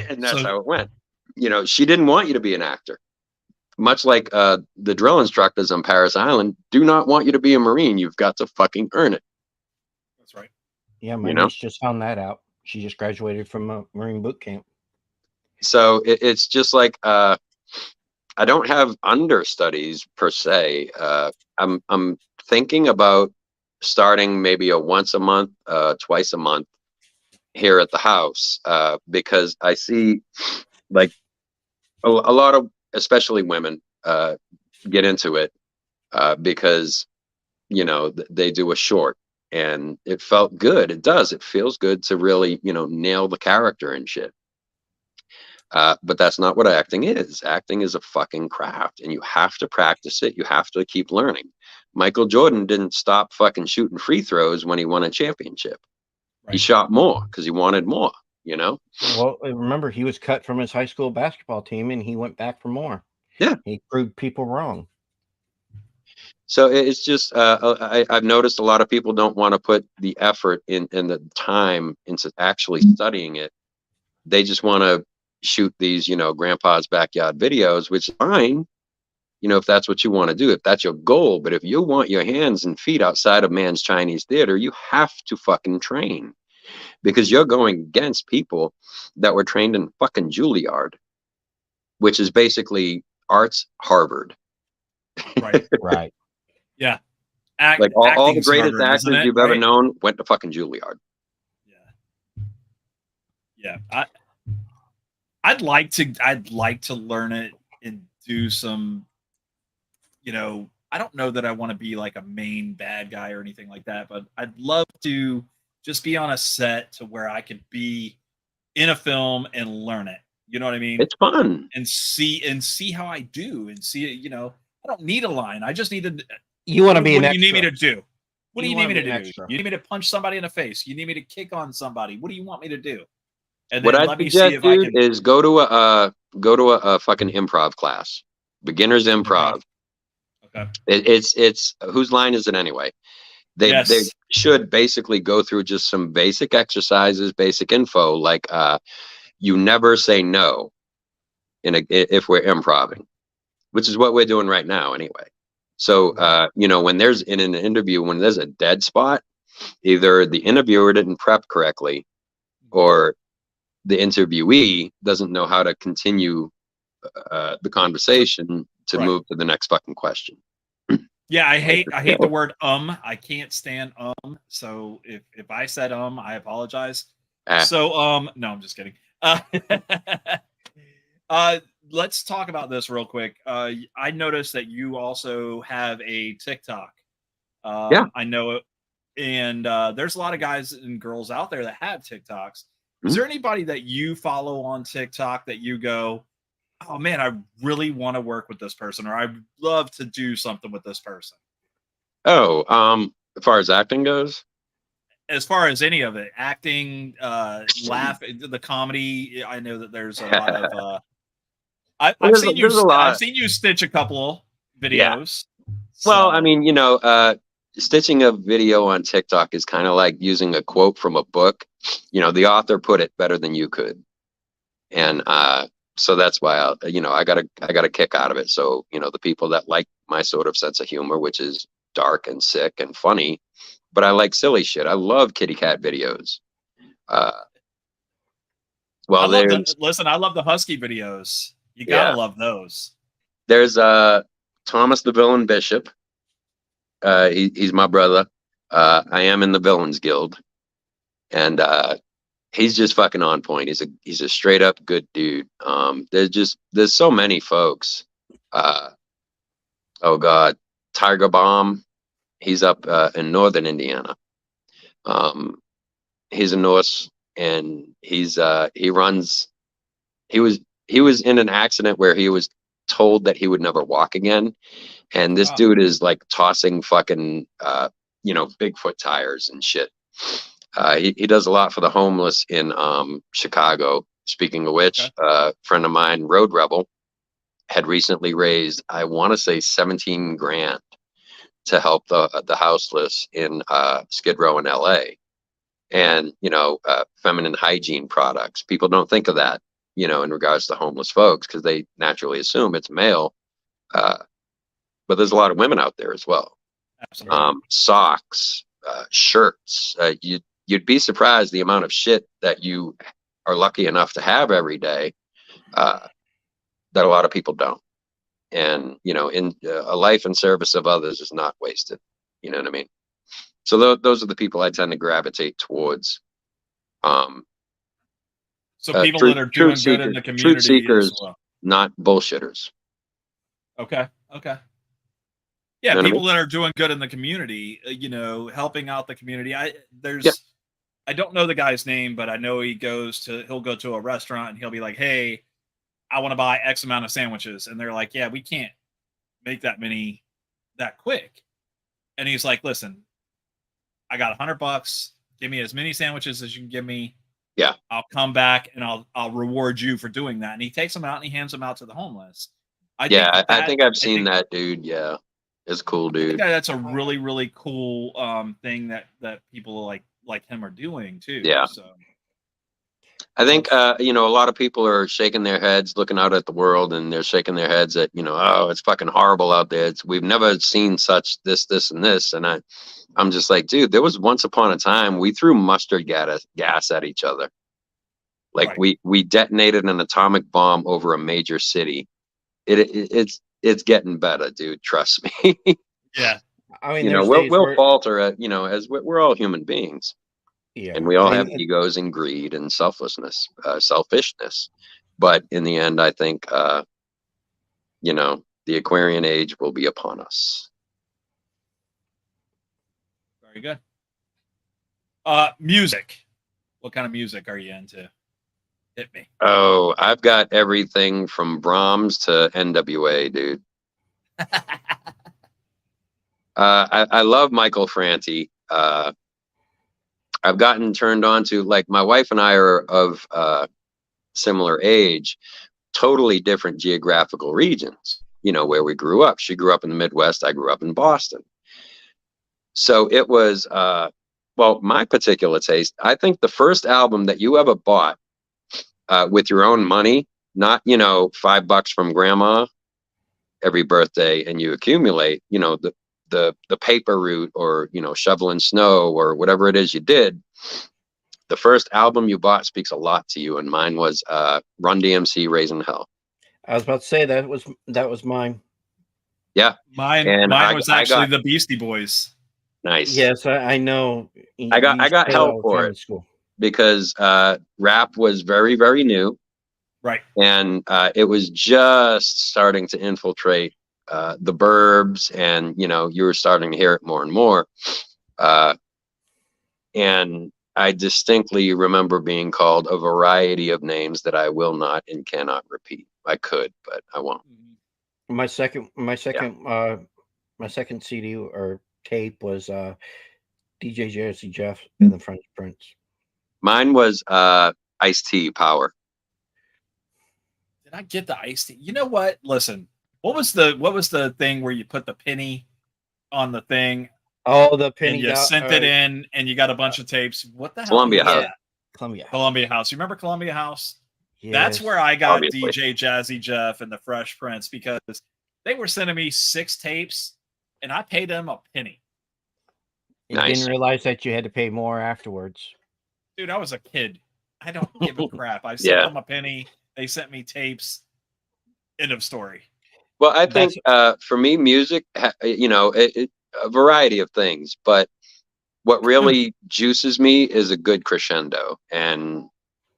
And that's how it went. She didn't want you to be an actor. Much like the drill instructors on Paris Island do not want you to be a Marine. You've got to fucking earn it. That's right. Yeah, my niece just found that out. She just graduated from a Marine boot camp. So it's just like, I don't have understudies per se. I'm thinking about starting maybe a once a month, twice a month here at the house, because I see like a lot of, especially women, get into it, because they do a short, and it felt good. It does. It feels good to really nail the character and shit. But that's not what acting is. Acting is a fucking craft, and you have to practice it. You have to keep learning. Michael Jordan didn't stop fucking shooting free throws when he won a championship. Right. He shot more because he wanted more, Well, remember, he was cut from his high school basketball team, and he went back for more. Yeah. He proved people wrong. So it's just, I've noticed a lot of people don't want to put the effort in and the time into actually studying it. They just want to shoot these, grandpa's backyard videos, which is fine, if that's what you want to do, if that's your goal. But if you want your hands and feet outside of man's Chinese theater, you have to fucking train, because you're going against people that were trained in fucking Juilliard, which is basically arts Harvard. Right. Right. Yeah. Like all the greatest actors you've ever known went to fucking Juilliard. Yeah. I'd like to learn it and do some, I don't know that I want to be like a main bad guy or anything like that, but I'd love to just be on a set to where I could be in a film and learn it. You know what I mean? It's fun. And see how I do, and see, I don't need a line. I just need to. You want to be an extra. What do you need me to do? What do you need me to do? Extra. You need me to punch somebody in the face? You need me to kick on somebody? What do you want me to do? And what I'd suggest, dude, is go to a fucking improv class, beginners improv. Okay. It's whose line is it anyway? They should basically go through just some basic exercises, basic info, like you never say no if we're improving, which is what we're doing right now anyway. So when there's in an interview, when there's a dead spot, either the interviewer didn't prep correctly, or the interviewee doesn't know how to continue the conversation to move to the next fucking question. Yeah, I hate the word I can't stand so if I said I apologize. So no, I'm just kidding. Let's talk about this real quick. I noticed that you also have a TikTok. I know it, and there's a lot of guys and girls out there that have TikToks. Is there anybody that you follow on TikTok that you go, oh man, I really want to work with this person, or I'd love to do something with this person? Oh, as far as acting goes? As far as any of it, acting, laugh, the comedy, I know that there's a lot of, I've seen you stitch a couple videos. Yeah. So. Well, I mean, stitching a video on TikTok is kind of like using a quote from a book. The author put it better than you could. And, so that's why I got a kick out of it. So, the people that like my sort of sense of humor, which is dark and sick and funny, but I like silly shit. I love kitty cat videos. Listen, I love the husky videos. You gotta love those. There's Thomas the Villain Bishop. He's my brother. I am in the Villains Guild, and he's just fucking on point. He's a straight up good dude. There's so many folks. Oh God, Tiger Bomb. He's up in northern Indiana. He's a Norse, and he was in an accident where he was told that he would never walk again. And this dude is like tossing fucking, Bigfoot tires and shit. He does a lot for the homeless in Chicago. Speaking of which, a friend of mine, Road Rebel, had recently raised, I want to say 17 grand to help the houseless in Skid Row in LA. And, feminine hygiene products. People don't think of that, in regards to homeless folks, because they naturally assume it's male. But there's a lot of women out there as well. Absolutely. Socks, shirts. You'd be surprised the amount of shit that you are lucky enough to have every day that a lot of people don't. and in a life in service of others is not wasted. You know what I mean? So those are the people I tend to gravitate towards. So people Truth, that are truth doing good in seekers, the truth community as seekers, well. not bullshitters. Okay. You Yeah, know what I people mean? that are doing good in the community, helping out the community. Yeah. I don't know the guy's name, but I know he'll go to a restaurant and he'll be like, "Hey, I want to buy X amount of sandwiches," and they're like, "Yeah, we can't make that many that quick." And he's like, "Listen, I got $100. Give me as many sandwiches as you can give me. Yeah. I'll come back and I'll reward you for doing that." And he takes them out and he hands them out to the homeless. I think Yeah, I that think I've I seen think that dude. Yeah, it's cool, I think dude. that's a really really cool thing that people like him are doing too. Yeah. So I think a lot of people are shaking their heads, looking out at the world, and they're shaking their heads at oh, it's fucking horrible out there. We've never seen such this, and this, and I'm just like, dude, there was once upon a time we threw mustard gas at each other. Like right. we detonated an atomic bomb over a major city. It's getting better, dude. Trust me. Yeah. I mean, there's days we'll where, falter at as we're all human beings, and yeah, we all have and egos and greed and selfishness. But in the end, I think the Aquarian age will be upon us. Very good. Music. What kind of music are you into? Hit me. Oh, I've got everything from Brahms to NWA, dude. I love Michael Franti. I've gotten turned on to, like, my wife and I are of similar age, totally different geographical regions, where we grew up. She grew up in the Midwest. I grew up in Boston. So it was, well, my particular taste, I think the first album that you ever bought with your own money, not, $5 from grandma every birthday and you accumulate, the paper route or, shoveling snow or whatever it is you did. The first album you bought speaks a lot to you, and mine was Run DMC Raising Hell. I was about to say that was mine. Yeah. Mine And was I actually got the Beastie Boys. nice. Yes, I know. I got hell help for in it school. because rap was very, very new. Right. And it was just starting to infiltrate the burbs, and you were starting to hear it more and more. And I distinctly remember being called a variety of names that I will not and cannot repeat. I could, but I won't. My second CD or tape was DJ Jazzy Jeff and the French Prince. Mine was Ice-T Power. Did I get the iced tea? You know what? Listen, what was the thing where you put the penny on the thing Oh, the and penny you sent it in and you got a bunch of tapes? What the hell Columbia was House. that? Columbia. Columbia House. You remember Columbia House? Yes. That's where I got Obviously. DJ Jazzy Jeff and the Fresh Prince, because they were sending me 6 tapes and I paid them a penny. You Nice. didn't realize that you had to pay more afterwards. Dude, I was a kid. I don't give a crap. I sent Yeah. them a penny. They sent me tapes. End of story. Well, I think for me, music, a variety of things, but what really juices me is a good crescendo. And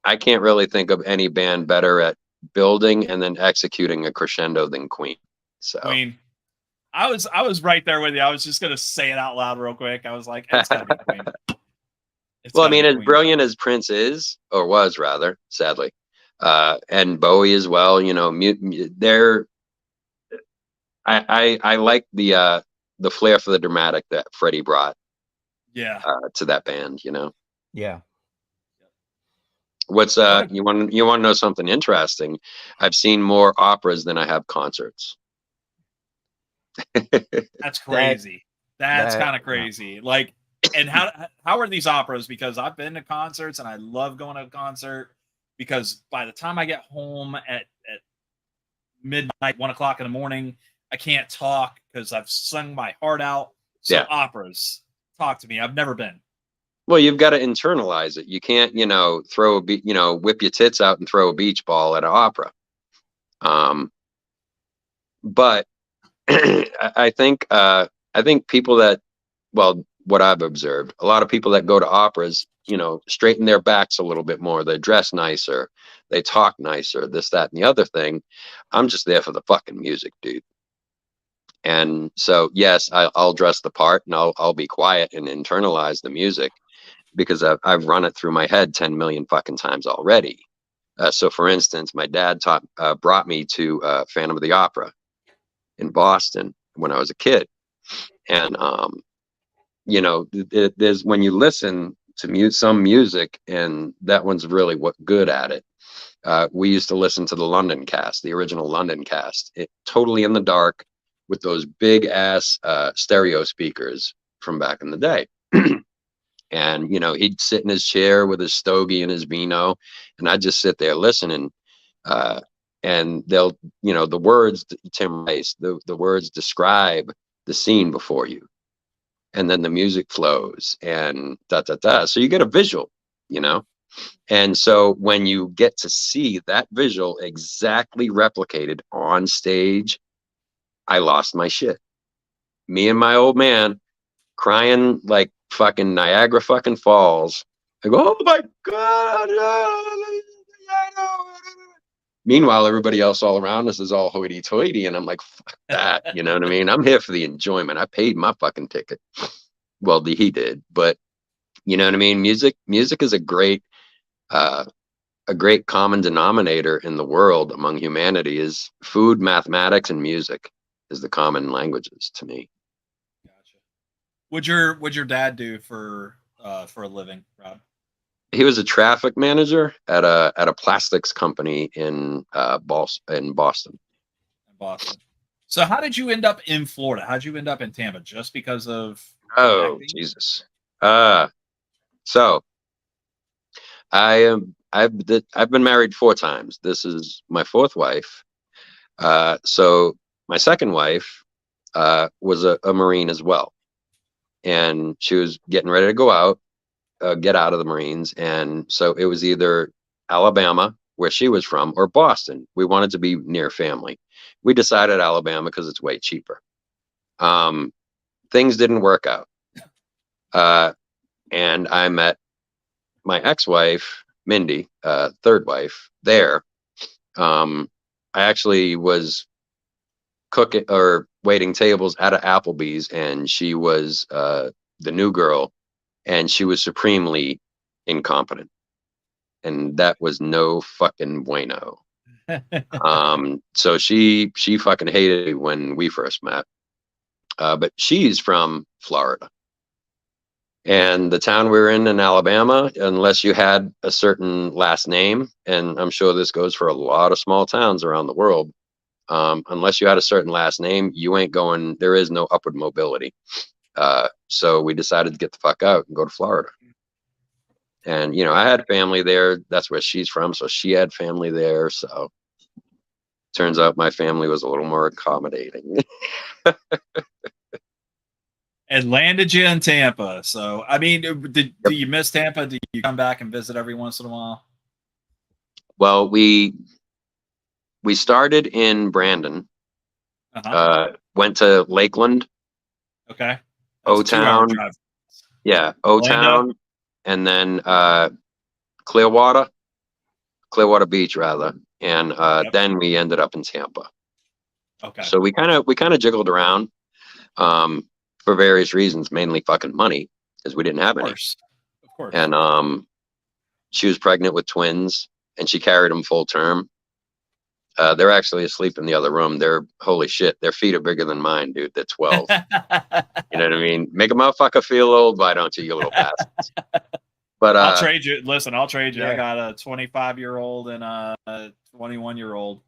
I can't really think of any band better at building and then executing a crescendo than Queen. So Queen. I was right there with you. I was just gonna say it out loud real quick. I was like, it's gotta be Queen. well, I mean, as brilliant as Prince is, or was rather, sadly, and Bowie as well, they're I like the flair for the dramatic that Freddie brought to that band, Yeah. What's you want to know something interesting? I've seen more operas than I have concerts. That's crazy. That's kind of crazy. Like, and how are these operas? Because I've been to concerts and I love going to a concert, because by the time I get home at midnight, 1 o'clock in the morning, I can't talk because I've sung my heart out. So operas, talk to me. I've never been. Well, you've got to internalize it. You can't, throw whip your tits out and throw a beach ball at an opera. But I think people that, well, what I've observed, a lot of people that go to operas, you know, straighten their backs a little bit more. They dress nicer, they talk nicer, this, that, and the other thing. I'm just there for the fucking music, dude. And so, yes, I'll dress the part and I'll be quiet and internalize the music because I've run it through my head 10 million fucking times already. So, for instance, my dad brought me to Phantom of the Opera in Boston when I was a kid, and you know, there's when you listen to some music, and that one's really good at it. We used to listen to the London cast, the original London cast, totally in the dark with those big ass stereo speakers from back in the day. And you know, he'd sit in his chair with his stogie and his vino, and I'd just sit there listening. Uh, and they'll, you know, the words, Tim Rice, the words describe the scene before you, and then the music flows and da da da. So you get a visual, you know. And so when you get to see that visual exactly replicated on stage, I lost my shit. Me and my old man crying like fucking Niagara fucking Falls. I go, oh my God. Meanwhile, everybody else all around us is all hoity toity. And I'm like, fuck that. You know what I mean? I'm here for the enjoyment. I paid my fucking ticket. Well, he did. But you know what I mean? Music is a great common denominator in the world among humanity. Is food, mathematics, and music is the common languages to me. Gotcha. What'd your dad do for a living, Rob? He was a traffic manager at a plastics company in Boston. In Boston. So how did you end up in Florida? How'd you end up in Tampa? Just because of Oh, acting? Jesus. So I've been married 4 times. This is my 4th wife. So my second wife was a Marine as well, and she was getting ready to go out, get out of the Marines, and so it was either Alabama, where she was from, or Boston. We wanted to be near family. We decided Alabama because it's way cheaper. Things didn't work out, and I met my ex-wife, Mindy, 3rd wife, there. I actually was cooking or waiting tables at an Applebee's, and she was the new girl, and she was supremely incompetent, and that was no fucking bueno. So she fucking hated me when we first met, but she's from Florida. And the town we were in Alabama, unless you had a certain last name, and I'm sure this goes for a lot of small towns around the world, unless you had a certain last name, you ain't going, there is no upward mobility. So we decided to get the fuck out and go to Florida. And, you know, I had family there. That's where she's from. So she had family there. So turns out my family was a little more accommodating. And landed you in Tampa. So, I mean, do you miss Tampa? Do you come back and visit every once in a while? Well, we started in Brandon, went to Lakeland, okay, O-Town, yeah, O-Town, and then Clearwater Beach rather, and then we ended up in Tampa. Okay. So we kind of jiggled around for various reasons, mainly fucking money, because we didn't have any. Of course. And she was pregnant with twins, and she carried them full term. They're actually asleep in the other room. They're, holy shit, their feet are bigger than mine, dude. They're 12. You know what I mean? Make a motherfucker feel old, why don't you little bastards? But I'll trade you. Listen, I'll trade you. Yeah. I got a 25-year-old and a 21-year-old.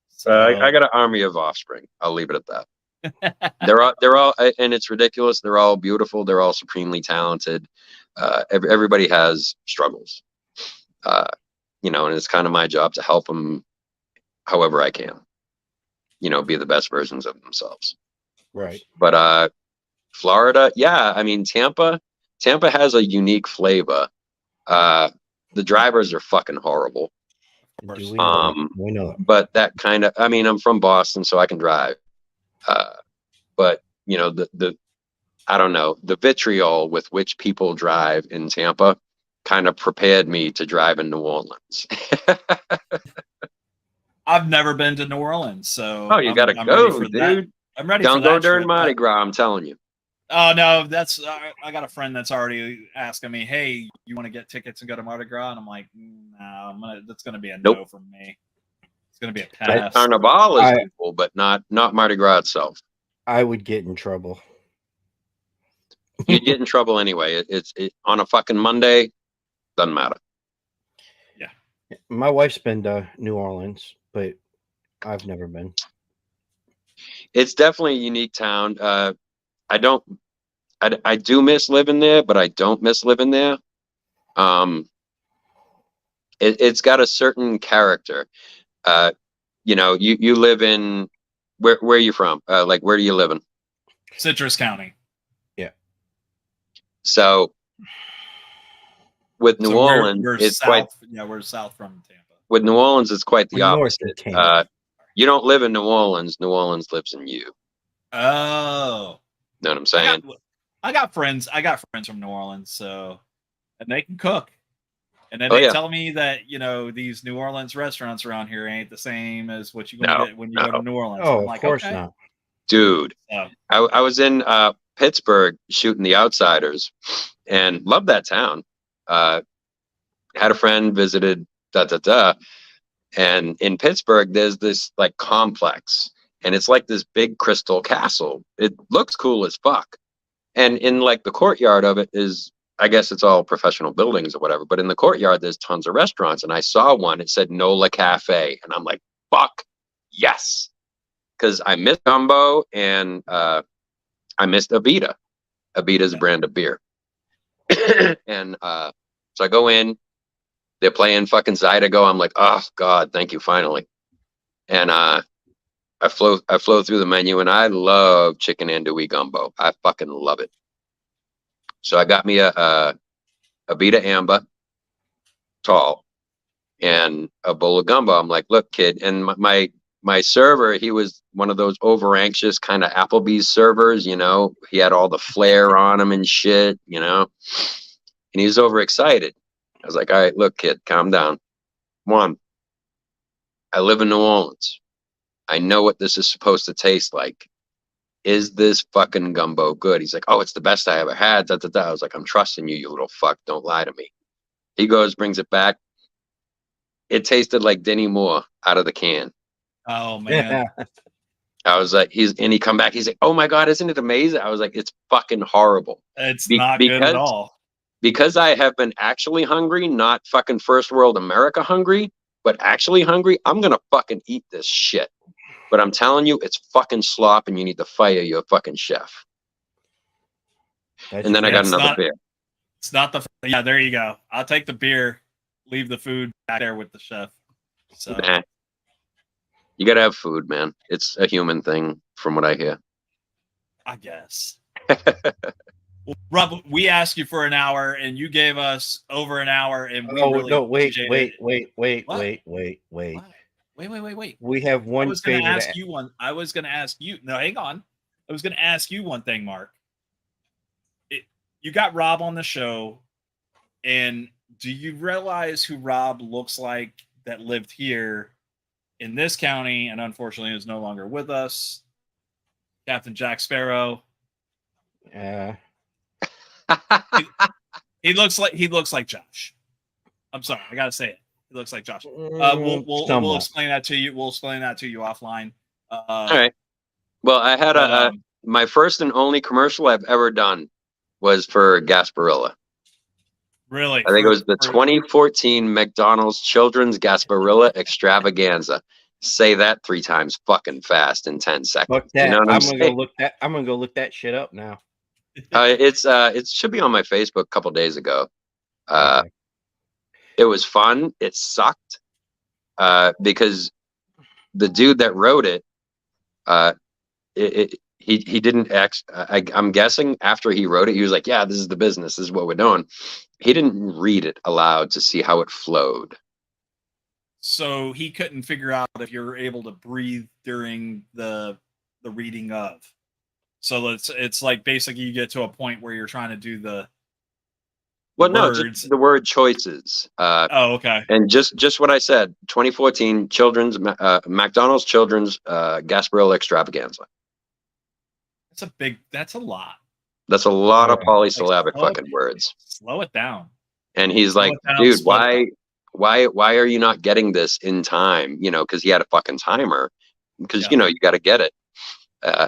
So I got an army of offspring. I'll leave it at that. They're all, and it's ridiculous. They're all beautiful. They're all supremely talented. Everybody has struggles, you know, and it's kind of my job to help them however I can, you know, be the best versions of themselves. Right. But Florida, yeah, I mean, Tampa has a unique flavor. The drivers are fucking horrible. course. Do we know that? We know that. But that kind of, I mean, I'm from Boston, so I can drive. But you know, the I don't know, the vitriol with which people drive in Tampa kind of prepared me to drive in New Orleans. I've never been to New Orleans, so Oh, you gotta I'm ready go, for dude. that. I'm ready Don't for go that during trip. Mardi Gras, I'm telling you. Oh no, that's I got a friend that's already asking me, "Hey, you want to get tickets and go to Mardi Gras?" And I'm like, "No, that's going to be a no Nope. from me. It's going to be a Like, pass." Carnival is cool, but not Mardi Gras itself. I would get in trouble. You'd get in trouble anyway. It's on a fucking Monday, doesn't matter. Yeah. My wife's been to New Orleans, but I've never been. It's definitely a unique town. I do miss living there, but I don't miss living there. It's got a certain character. You know, you live in where are you from? Like, where do you live in? Citrus County. Yeah. So with New Orleans, we're it's south. quite. Yeah, we're south from Tampa. With New Orleans, it's quite the We're north of opposite. Tampa. You don't live in New Orleans. New Orleans lives in you. Oh. Know what I'm saying? I got friends. I got friends from New Orleans, so and they can cook. And then Oh, they yeah. tell me that, you know, these New Orleans restaurants around here ain't the same as what you're going to get when you go to New Orleans. Oh, I'm like, of course okay. not. Dude, So, I was in Pittsburgh shooting The Outsiders and loved that town. Had a friend visited, and in Pittsburgh, there's this like complex, and it's like this big crystal castle. It looks cool as fuck. And in like the courtyard of it is, I guess it's all professional buildings or whatever, but in the courtyard, there's tons of restaurants. And I saw one, it said Nola Cafe. And I'm like, fuck, yes. Because I missed gumbo and I missed Abita. Abita's a brand of beer. And so I go in, they're playing fucking Zydeco. I'm like, oh God, thank you, finally. And I flow through the menu, and I love chicken andouille gumbo. I fucking love it. So I got me a Abita Amber, tall, and a bowl of gumbo. I'm like, look, kid, and my server, he was one of those over anxious kind of Applebee's servers, you know. He had all the flair on him and shit, you know, and he was overexcited. I was like, all right, look, kid, calm down. One, I live in New Orleans. I know what this is supposed to taste like. Is this fucking gumbo good? He's like, oh, it's the best I ever had. Da, da, da. I was like, I'm trusting you, you little fuck. Don't lie to me. He goes, brings it back. It tasted like Denny Moore out of the can. oh man. I was like, he come back. He's like, oh my God, isn't it amazing? I was like, it's fucking horrible. It's not good at all. Because I have been actually hungry, not fucking first world America hungry, but actually hungry, I'm going to fucking eat this shit. But I'm telling you, it's fucking slop and you need to fire your fucking chef. And then I got another beer. It's not the, yeah, there you go. I'll take the beer, leave the food back there with the chef. So Nah. You got to have food, man. It's a human thing from what I hear. I guess. Well, Rob, we asked you for an hour and you gave us over an hour and we really no, wait. Wait. We have one I was going to favor ask you one. I was going to ask you. No, hang on. I was going to ask you one thing, Mark. You got Rob on the show, and do you realize who Rob looks like that lived here in this county and unfortunately is no longer with us? Captain Jack Sparrow. He looks like Josh. I'm sorry, I gotta say it. He looks like Josh. We'll explain that to you. We'll explain that to you offline. All right. Well, I had my first and only commercial I've ever done was for Gasparilla. Really? I think it was the 2014 McDonald's Children's Gasparilla Extravaganza. Say that 3 times fucking fast in 10 seconds. Fuck that. You know what I'm gonna go look that shit up now. It should be on my Facebook a couple days ago. Okay. It was fun. It sucked because the dude that wrote it, he didn't I'm guessing after he wrote it, he was like, yeah, this is the business. This is what we're doing. He didn't read it aloud to see how it flowed. So he couldn't figure out if you're able to breathe during the reading of. So it's like basically you get to a point where you're trying to do the Well, no, words. just the word choices. Oh, okay. And just what I said, 2014 children's McDonald's children's Gasparilla extravaganza. That's a lot. That's a lot of Yeah. polysyllabic Slow fucking words. Slow it down. And he's Slow like, it down, dude, split it up. why are you not getting this in time? You know, because he had a fucking timer. Because Yeah. you know you got to get it.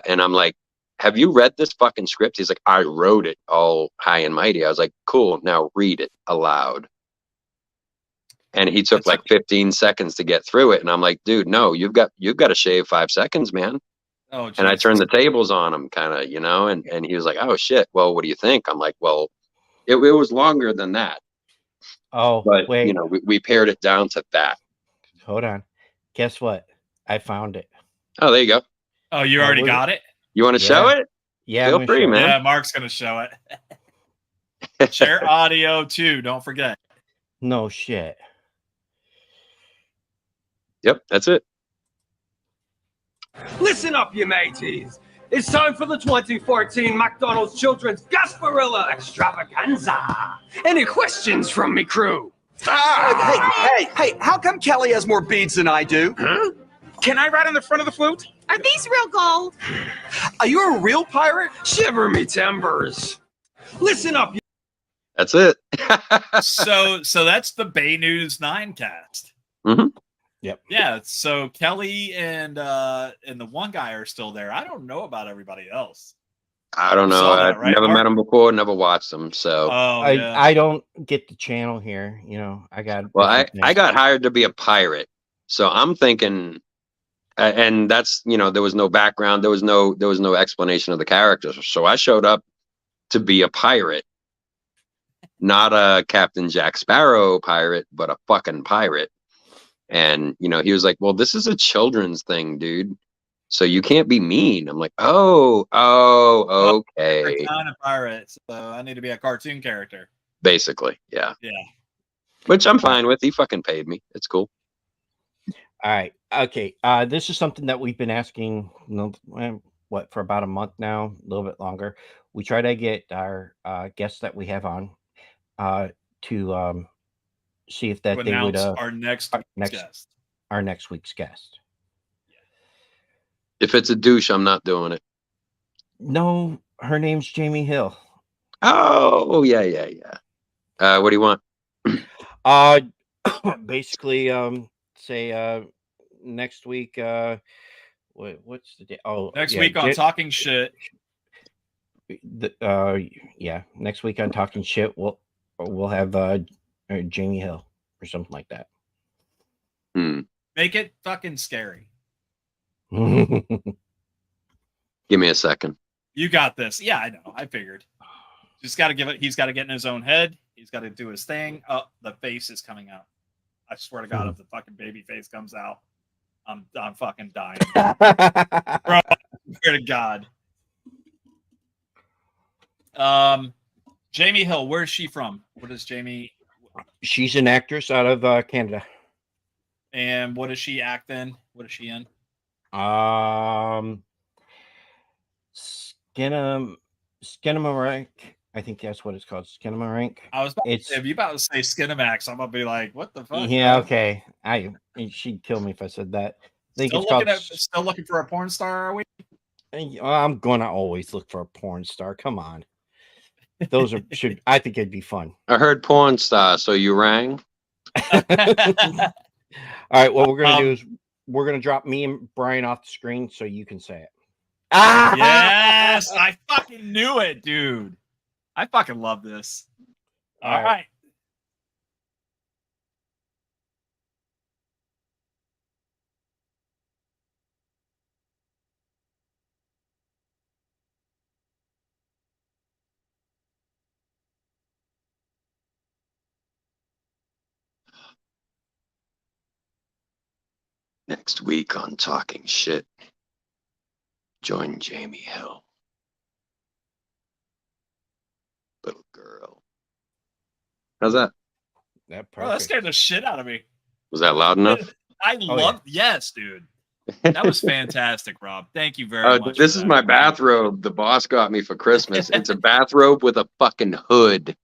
And I'm like, have you read this fucking script? He's like, I wrote it all high and mighty. I was like, cool. Now read it aloud. And he took That's like 15 seconds to get through it. And I'm like, dude, no, you've got to shave 5 seconds, man. Oh, And I Jesus. turned the tables on him, kind of, you know, and he was like, oh shit. Well, what do you think? I'm like, well, it was longer than that. Oh, But wait. you know, we pared it down to that. Hold on. Guess what? I found it. Oh, there you go. Oh, you already got it? You want to show it? Yeah. Feel free, man. Yeah, Mark's going to show it. Share audio too. Don't forget. No shit. Yep, that's it. Listen up, you mateys. It's time for the 2014 McDonald's Children's Gasparilla Extravaganza. Any questions from me crew? Hey, how come Kelly has more beads than I do? Huh? Can I ride on the front of the flute? Are these real gold? Are you a real pirate? Shiver me timbers. Listen up, That's it. So that's the Bay News 9 cast. Mm-hmm. Yep. Yeah, so Kelly and the one guy are still there. I don't know about everybody else. I don't You know. saw that, I've right, never Mark? met him before, never watched him. So Oh, yeah. I don't get the channel here. You know, I got. well, different I things. got hired to be a pirate. So I'm thinking and that's, you know, there was no background, there was no explanation of the characters. So I showed up to be a pirate. Not a Captain Jack Sparrow pirate, but a fucking pirate. And, you know, he was like, well, this is a children's thing, dude. So you can't be mean. I'm like, okay. Different kind of pirate, so I need to be a cartoon character. Basically, yeah. Yeah. Which I'm fine with. He fucking paid me. It's cool. All right. Okay. This is something that we've been asking, for about a month now, a little bit longer. We try to get our guests that we have on to see if that they would our next guest. Our next week's guest. If it's a douche, I'm not doing it. No, her name's Jamie Hill. Oh, yeah. What do you want? Basically, say next week. What's the day? Oh, next week on Talking Shit. Next week on Talking Shit, we'll have Jamie Hill or something like that. Make it fucking scary. Give me a second. You got this. Yeah, I know. I figured. Just got to give it. He's got to get in his own head. He's got to do his thing. Oh, the face is coming out. I swear to God, if the fucking baby face comes out, I'm fucking dying. Bro, I swear to God. Jamie Hill, where's she from? What is Jamie? She's an actress out of Canada. And what does she act in? What is she in? Skinamarink. I think that's what it's called. Skinamarink. I was about to say, if you about to say Skinamax, I'm gonna be like, what the fuck? Yeah, okay. She'd kill me if I said that. Still looking for a porn star, are we? I'm gonna always look for a porn star. Come on. Those I think it'd be fun. I heard porn star, so you rang. All right, what we're gonna do is we're gonna drop me and Brian off the screen so you can say it. Yes, I fucking knew it, dude. I fucking love this. All right. Next week on Talking Shit, join Jamie Hill. Little girl. How's that? That Bro, that scared the shit out of me. Was that loud enough? I Oh, love. Yes, dude. That was fantastic, Rob. Thank you very much. This for is that. my bathrobe. The boss got me for Christmas. It's a bathrobe with a fucking hood.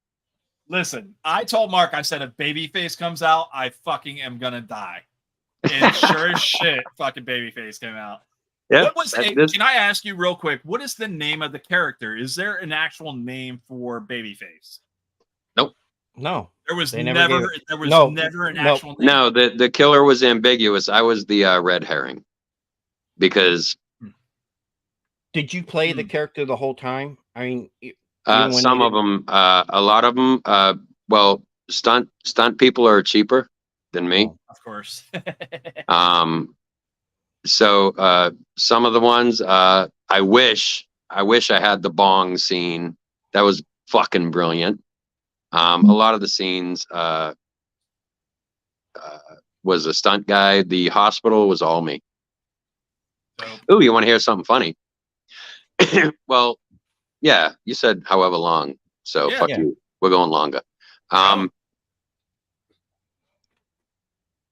Listen, I told Mark, I said, if Babyface comes out, I fucking am gonna die. And sure as shit, fucking Babyface came out. Yeah. What was? Can I ask you real quick? What is the name of the character? Is there an actual name for Babyface? No. There was They never. never gave it. There was No, never an no. actual name. No, the killer was ambiguous. I was the red herring because Did you play the character the whole time? I mean, some of them, a lot of them, well, stunt people are cheaper than me. Oh. Of course. So some of the ones, I wish I had the bong scene. That was fucking brilliant. A lot of the scenes was a stunt guy. The hospital was all me. Ooh, you want to hear something funny? Well, yeah, you said however long, so fuck you. We're going longer.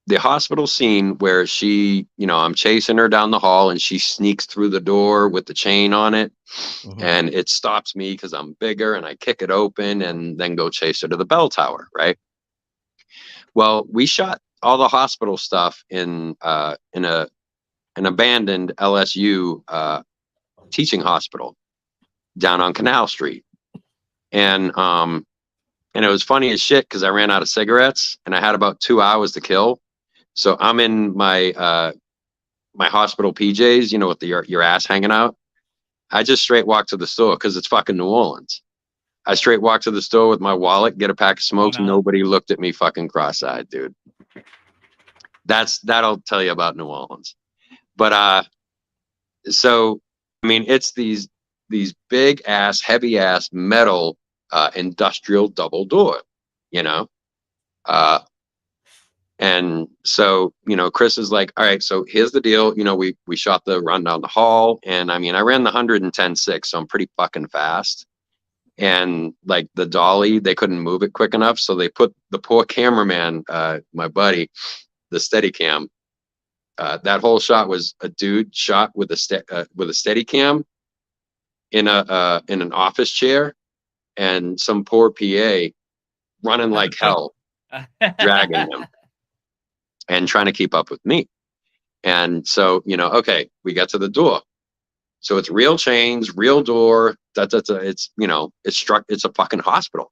The hospital scene where she, I'm chasing her down the hall and she sneaks through the door with the chain on it, and it stops me because I'm bigger, and I kick it open and then go chase her to the bell tower, right? Well, we shot all the hospital stuff in an abandoned LSU teaching hospital down on Canal Street, and it was funny as shit because I ran out of cigarettes and I had about 2 hours to kill. So I'm in my my hospital PJs, with your ass hanging out. I just straight walk to the store because it's fucking New Orleans. I straight walk to the store with my wallet, get a pack of smokes. Nobody looked at me fucking cross-eyed, dude. That'll tell you about New Orleans. But so I mean, it's these big ass, heavy ass metal industrial double door, and so, Chris is like, all right, so here's the deal. We shot the run down the hall, and I mean, I ran the 110.6, so I'm pretty fucking fast. And like the dolly, they couldn't move it quick enough. So they put the poor cameraman, my buddy, the Steadicam. That whole shot was a dude shot with a Steadicam in an office chair, and some poor PA running like hell, dragging him and trying to keep up with me. And so, okay, we got to the door. So it's real chains, real door. It's it's a fucking hospital.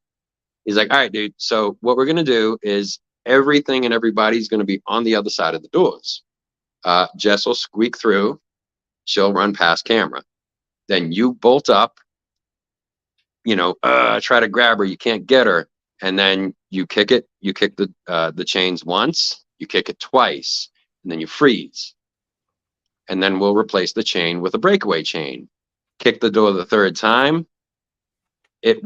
He's like, all right, dude. So what we're gonna do is everything and everybody's gonna be on the other side of the doors. Jess will squeak through. She'll run past camera. Then you bolt up. Try to grab her. You can't get her. And then you kick it. You kick the chains once. You kick it twice, and then you freeze. And then we'll replace the chain with a breakaway chain. Kick the door the third time. It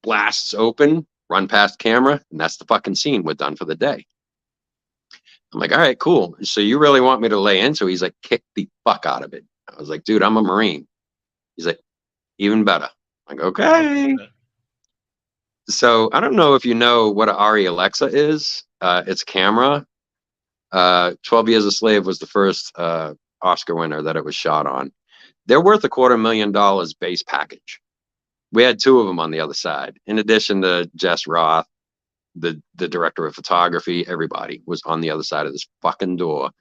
blasts open, run past camera, and that's the fucking scene. We're done for the day. I'm like, all right, cool. So you really want me to lay into it? He's like, kick the fuck out of it. I was like, dude, I'm a Marine. He's like, even better. I'm like, okay. So I don't know if you know what an Ari Alexa is. It's camera. 12 Years a Slave was the first Oscar winner that it was shot on. They're worth $250,000 base package. We had two of them on the other side. In addition to Jess Roth, the director of photography, everybody was on the other side of this fucking door.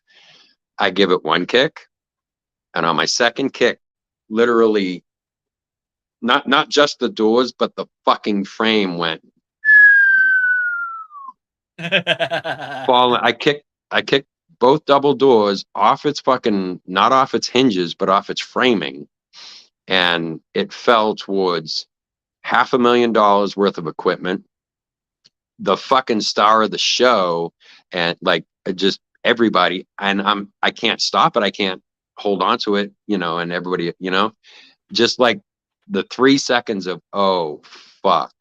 I give it one kick, and on my second kick, literally, not just the doors, but the fucking frame went falling. I kicked both double doors off its fucking, not off its hinges, but off its framing, and it fell towards $500,000 worth of equipment, the fucking star of the show, and like just everybody. And I can't stop it. I can't hold on to it, and everybody, just like the 3 seconds of, oh fuck.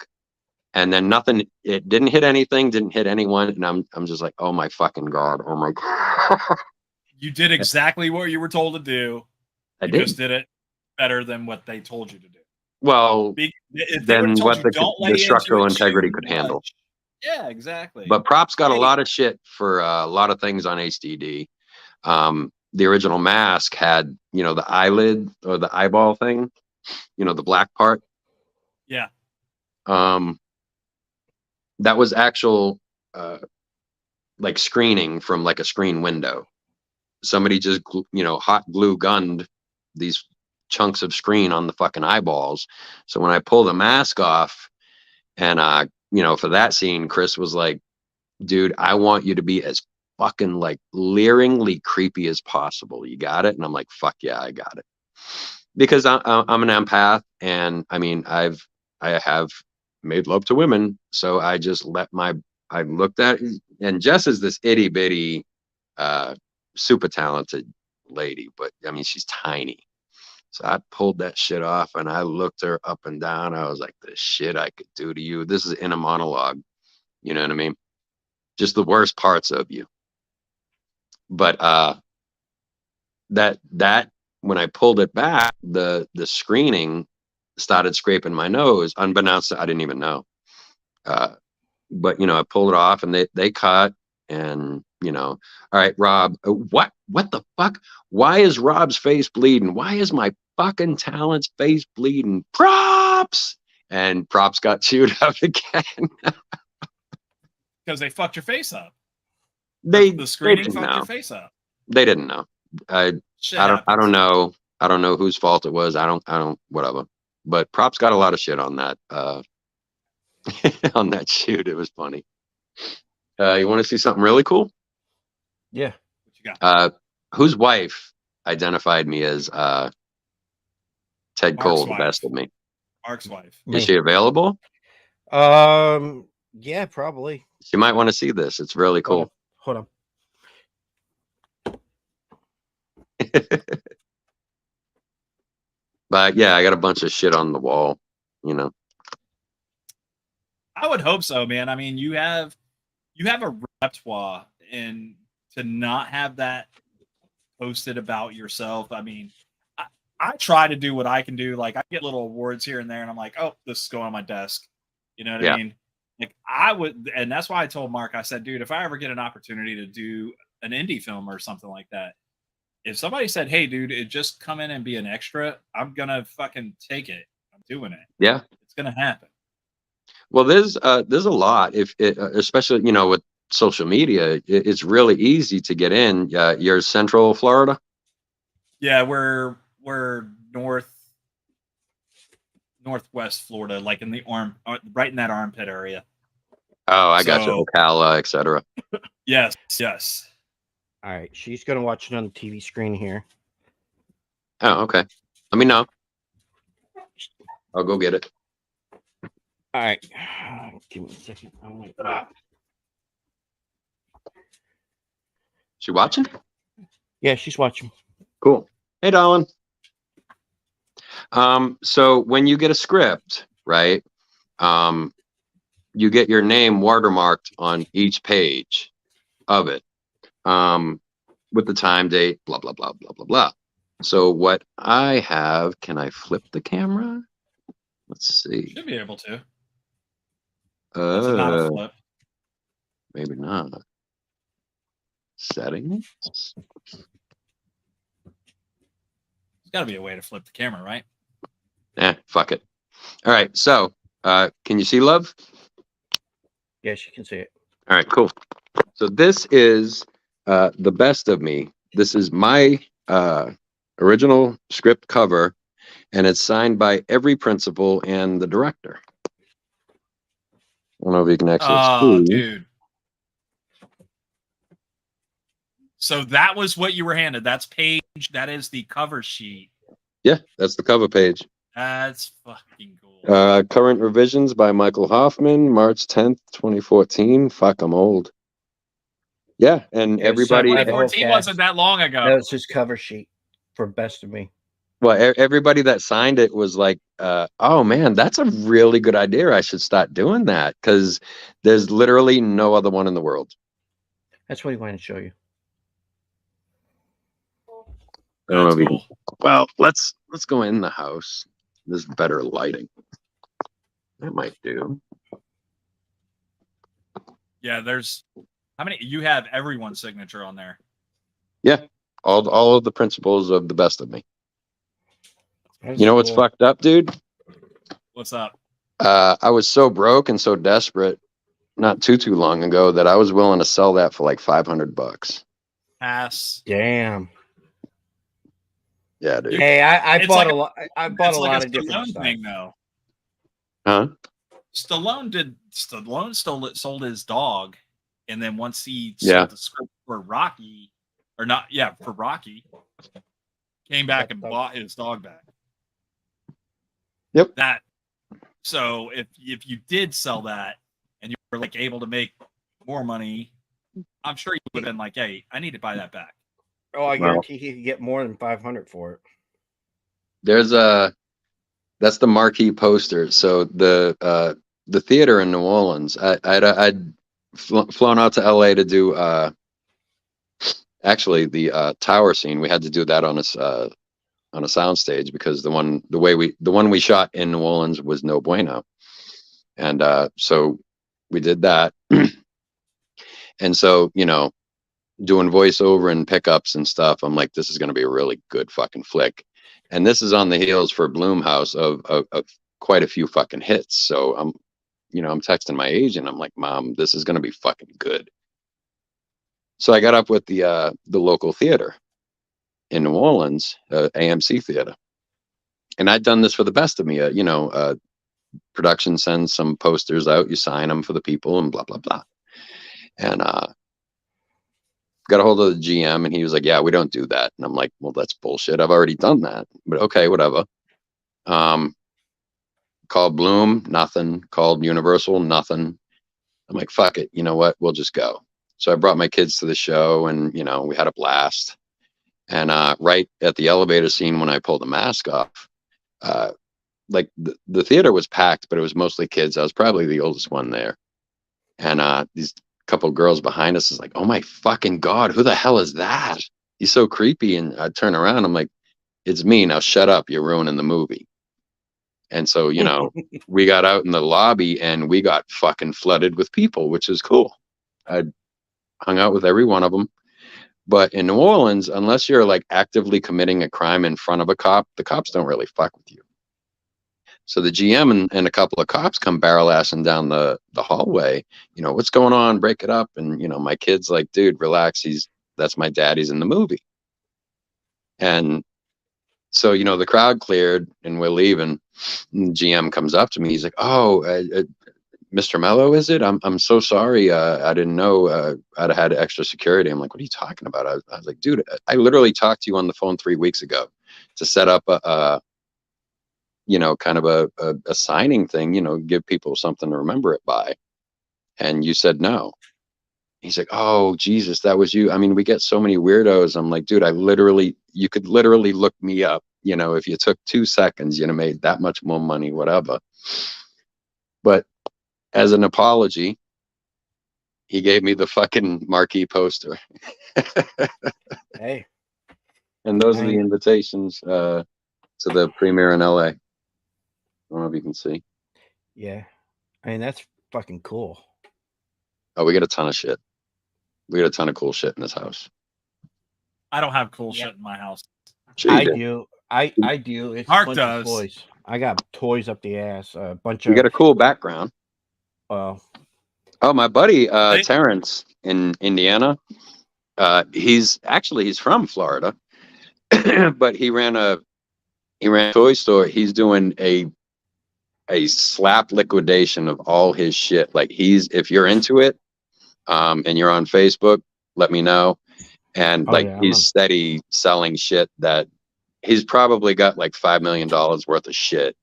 And then nothing, it didn't hit anything, didn't hit anyone. And I'm just like, oh my fucking God. Oh my God. You did exactly what you were told to do. I did. Just did it better than what they told you to do. Well, If then what the structural integrity could handle. Yeah, exactly. But Props got a Hey. lot of shit for a lot of things on HDD. The original mask had, the eyelid or the eyeball thing, the black part. Yeah. That was actual, like screening from like a screen window. Somebody just, hot glue gunned these chunks of screen on the fucking eyeballs. So when I pull the mask off and, for that scene, Chris was like, dude, I want you to be as fucking like leeringly creepy as possible. You got it? And I'm like, fuck yeah, I got it. Because I'm an empath, and I mean, I have made love to women, so I just I looked at, and Jess is this itty bitty, super talented lady, but I mean, she's tiny. So I pulled that shit off, and I looked her up and down. I was like, the shit I could do to you. This is in a monologue. You know what I mean? Just the worst parts of you. But that when I pulled it back, the screening started scraping my nose, unbeknownst to, I didn't even know. But I pulled it off, and they cut, and all right, Rob, what the fuck? Why is Rob's face bleeding? Why is my fucking talent's face bleeding? Props! And Props got chewed up again. Because they fucked your face up. The screening fucked your face up. They didn't know. I don't know. I don't know whose fault it was. I don't whatever. But Props got a lot of shit on that on that shoot. It was funny. You want to see something really cool? Yeah. What you got? Whose wife identified me as Ted Mark's Cole, the wife. best of me? Mark's wife. Is she available? Yeah, probably. You might want to see this. It's really cool. Hold on. But yeah, I got a bunch of shit on the wall, I would hope so, man. I mean, you have a repertoire, and to not have that posted about yourself. I mean, I try to do what I can do. Like, I get little awards here and there, and I'm like, oh, this is going on my desk. You know what I mean? Like, I would, and that's why I told Mark, I said, dude, if I ever get an opportunity to do an indie film or something like that, if somebody said, hey, dude, just come in and be an extra, I'm gonna fucking take it. I'm doing it. Yeah, it's gonna happen. Well, there's a lot, especially with social media. It's really easy to get in. You're Central Florida. Yeah, we're northwest Florida, like in the right in that armpit area. Oh, I got you. Ocala, etc. Yes. All right, she's gonna watch it on the TV screen here. Oh, okay. Let me know. I'll go get it. All right, give me a second. She watching? Yeah, she's watching. Cool. Hey, darling. So when you get a script, right? You get your name watermarked on each page of it, with the time, date, blah blah blah blah blah blah. So what I have, can I flip the camera? Let's see. Should be able to. That's not a flip. Maybe not. Settings. There's got to be a way to flip the camera, right? Fuck it. All right. So, can you see, love? Yeah, she can see it. All right, cool. So this is the best of me. This is my original script cover, and it's signed by every principal and the director. I don't know if you can actually see. Dude. So that was what you were handed. That is the cover sheet. Yeah, that's the cover page. That's fucking cool. Current revisions by Michael Hoffman, March 10th, 2014. Fuck, I'm old. Yeah, and everybody. 2014 wasn't that long ago. That was his cover sheet for Best of Me. Well, everybody that signed it was like, oh man, that's a really good idea. I should start doing that, because there's literally no other one in the world. That's what he wanted to show you. I don't know if you can. Well, let's go in the house. There's better lighting. That might do. Yeah, there's how many you have everyone's signature on there. Yeah, all of the principles of the best of me. That's You know what's cool. fucked up, dude? What's up? I was so broke and so desperate not too long ago that I was willing to sell that for like $500. Pass. Damn. Yeah, dude. Hey, I It's bought like a lot. I bought It's a like lot a of different Stallone stuff. thing, though. Huh? Stallone sold his dog, and then once he Yeah. sold the script for Rocky, or not, yeah, for Rocky, came back and bought his dog back. Yep. So if you did sell that and you were like able to make more money, I'm sure you would have been like, hey, I need to buy that back. Oh, I Well, guarantee he could get more than 500 for it. There's that's the marquee poster. So the theater in New Orleans, I'd flown out to LA to do actually the tower scene. We had to do that on a sound stage because the one we shot in New Orleans was no bueno. And so we did that. And so, doing voiceover and pickups and stuff, I'm like, this is going to be a really good fucking flick. And this is on the heels for Blumhouse of quite a few fucking hits. So I'm texting my agent. I'm like, Mom, this is going to be fucking good. So I got up with the local theater in New Orleans, AMC theater. And I'd done this for the best of me. Production sends some posters out, you sign them for the people and blah, blah, blah. And got a hold of the GM and he was like, yeah, we don't do that. And I'm like, well, that's bullshit. I've already done that, but okay, whatever. Called Bloom, nothing. Called Universal, nothing. I'm like, fuck it. You know what? We'll just go. So I brought my kids to the show and, we had a blast. And right at the elevator scene, when I pulled the mask off, like the theater was packed, but it was mostly kids. I was probably the oldest one there. And these couple girls behind us is like, oh my fucking God, who the hell is that? He's so creepy. And I turn around, I'm like, it's me. Now shut up. You're ruining the movie. And so, we got out in the lobby and we got fucking flooded with people, which is cool. I hung out with every one of them. But in New Orleans, unless you're like actively committing a crime in front of a cop, the cops don't really fuck with you. So the GM and a couple of cops come barrel assing down the hallway. What's going on? Break it up. And, my kid's like, dude, relax. That's my dad. He's in the movie. And so, the crowd cleared and we're leaving. And the GM comes up to me. He's like, oh, Mr. Mello, is it? I'm so sorry. I didn't know I'd had extra security. I'm like, what are you talking about? I was like, dude, I literally talked to you on the phone 3 weeks ago to set up kind of a signing thing, give people something to remember it by. And you said no. He's like, oh, Jesus, that was you. I mean, we get so many weirdos. I'm like, dude, you could literally look me up. If you took 2 seconds, made that much more money, whatever. But as an apology, he gave me the fucking marquee poster. Hey. And those are the invitations to the premiere in LA. I don't know if you can see. Yeah. I mean, that's fucking cool. Oh, we got a ton of shit. We got a ton of cool shit in this house. I don't have cool shit in my house. Sure I do. do. I do. It's Mark a bunch of does. toys. I got toys up the ass. A bunch You of. got a cool background. Well. Oh, my buddy Terrence in Indiana. He's from Florida, but he ran a toy store. He's doing a slap liquidation of all his shit. Like if you're into it, and you're on Facebook, let me know. And he's steady selling shit that he's probably got like $5 million worth of shit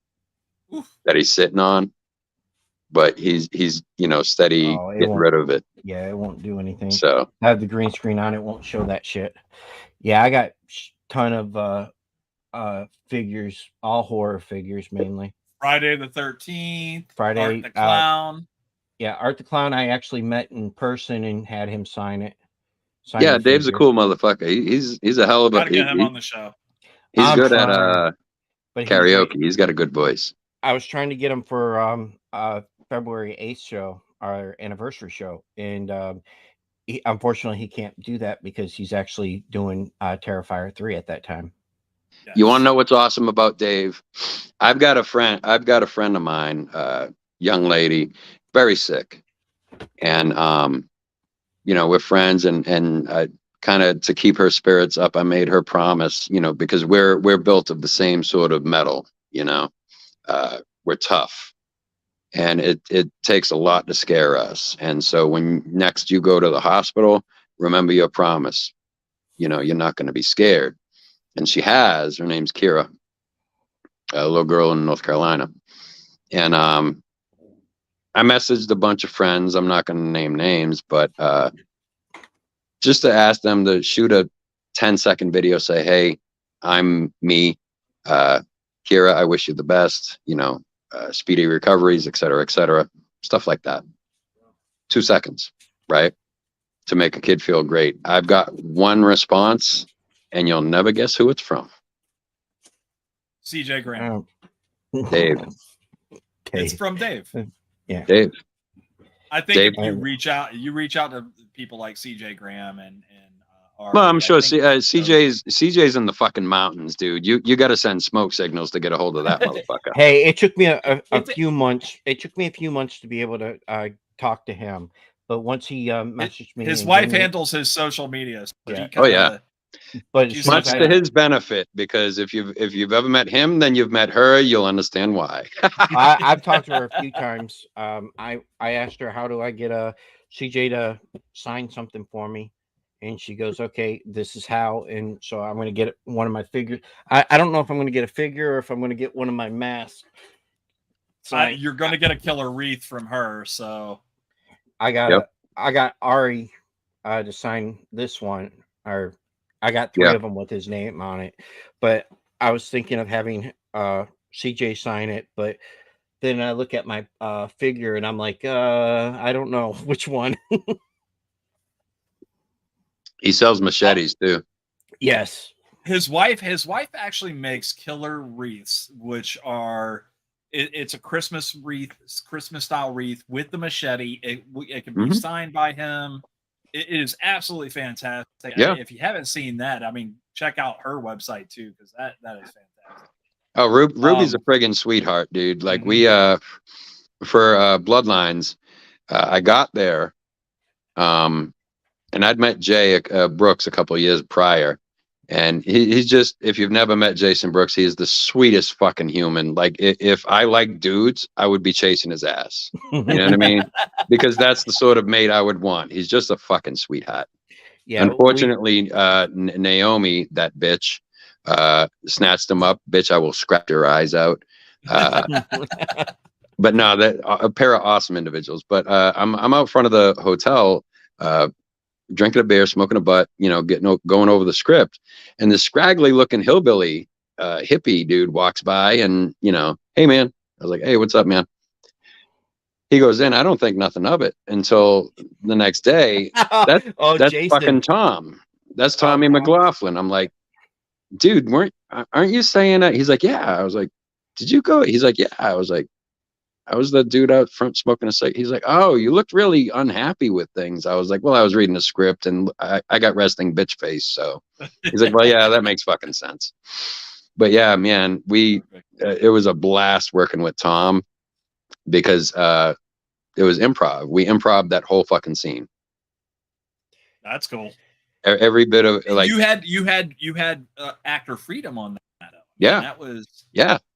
that he's sitting on, but he's steady getting rid of it. Yeah, it won't do anything. So I have the green screen on, it won't show that shit. Yeah, I got a ton of figures, all horror figures mainly. Friday the 13th. Friday Art the Clown. Yeah, Art the Clown I actually met in person and had him sign it. Yeah, Dave's a cool motherfucker. He's a hell of a. Gotta get him on the show. He's good at karaoke. He's got a good voice. I was trying to get him for February 8th show. our anniversary show, and unfortunately he can't do that because he's actually doing Terrifier 3 at that time. You want to know what's awesome about Dave? I've got a friend of mine, young lady, very sick. And, we're friends and kind of to keep her spirits up, I made her promise, because we're built of the same sort of metal, we're tough and it takes a lot to scare us. And so when next you go to the hospital, remember your promise, you're not going to be scared. And she has, her name's Kira, a little girl in North Carolina. And I messaged a bunch of friends. I'm not going to name names, but just to ask them to shoot a 10-second video, say, hey, I'm me. Kira, I wish you the best, speedy recoveries, et cetera, stuff like that. 2 seconds, right? To make a kid feel great. I've got one response, and you'll never guess who it's from. CJ Graham. Dave. It's from Dave. Yeah. Dave. I think Dave. if you reach out to people like CJ Graham and Ari, Well, I'm sure CJ's in the fucking mountains, dude. You got to send smoke signals to get a hold of that motherfucker. Hey, it took me a few months. It took me a few months to be able to talk to him. But once he messaged me, his wife handles his social media. So Yeah. Oh yeah. But She's much to his benefit, because if you've ever met him, then you've met her. You'll understand why. I've talked to her a few times. I asked her, how do I get a CJ to sign something for me? And she goes, okay, this is how. And so I'm going to get one of my figures. I don't know if I'm going to get a figure or if I'm going to get one of my masks. So you're going to get a killer wreath from her. So I got Ari to sign this one, or I got three of them with his name on it. But I was thinking of having CJ sign it, but then I look at my figure and I'm like, I don't know which one. He sells machetes too. Yes. His wife actually makes killer wreaths, which are it's a Christmas wreath, Christmas style wreath with the machete. It can be signed by him. It is absolutely fantastic. Yeah. If you haven't seen that, I mean, check out her website too, because that is fantastic. Oh, Ruby's a friggin' sweetheart, dude. Like we for Bloodlines, I got there, and I'd met Jay Brooks a couple of years prior, and he's just, if you've never met Jason Brooks, he is the sweetest fucking human. Like if I like dudes, I would be chasing his ass. You know what I mean? Because that's the sort of mate I would want. He's just a fucking sweetheart. Yeah. Unfortunately, Naomi, that bitch, snatched him up. Bitch, I will scratch your eyes out. But no, that a pair of awesome individuals. But I'm out front of the hotel, drinking a beer, smoking a butt, going over the script, and this scraggly looking hillbilly hippie dude walks by, and hey man, I was like, hey, what's up, man? He goes in. I don't think nothing of it until the next day. That's Jason. Fucking Tom. That's Tommy McLaughlin. I'm like, dude, aren't you saying that? He's like, yeah. I was like, did you go? He's like, yeah. I was like, I was the dude out front smoking a cig. He's like, oh, you looked really unhappy with things. I was like, well, I was reading the script and I got resting bitch face. So he's like, well, yeah, that makes fucking sense. But yeah, man, it was a blast working with Tom, because it was improv. We improv that whole fucking scene. That's cool. Every bit of, like, you had actor freedom on that. Yeah, that was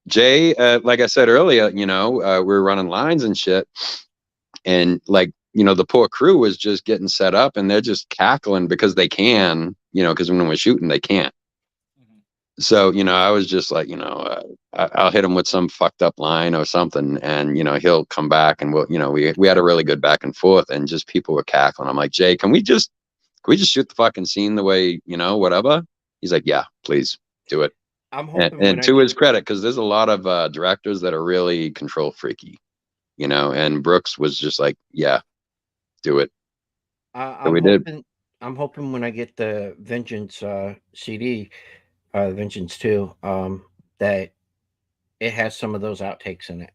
Jay. Like I said earlier, we were running lines and shit, and like the poor crew was just getting set up, and they're just cackling because they can, because when we're shooting, they can't. So I was just like, I'll hit him with some fucked up line or something, and he'll come back, and we had a really good back and forth, and just people were cackling. I'm like, Jay, can we just shoot the fucking scene the way whatever? He's like, yeah, please do it. I'm hoping, and to his credit, because there's a lot of directors that are really control freaky, and Brooks was just like, yeah, do it. Did. I'm hoping when I get the Vengeance CD, Vengeance 2, that it has some of those outtakes in it.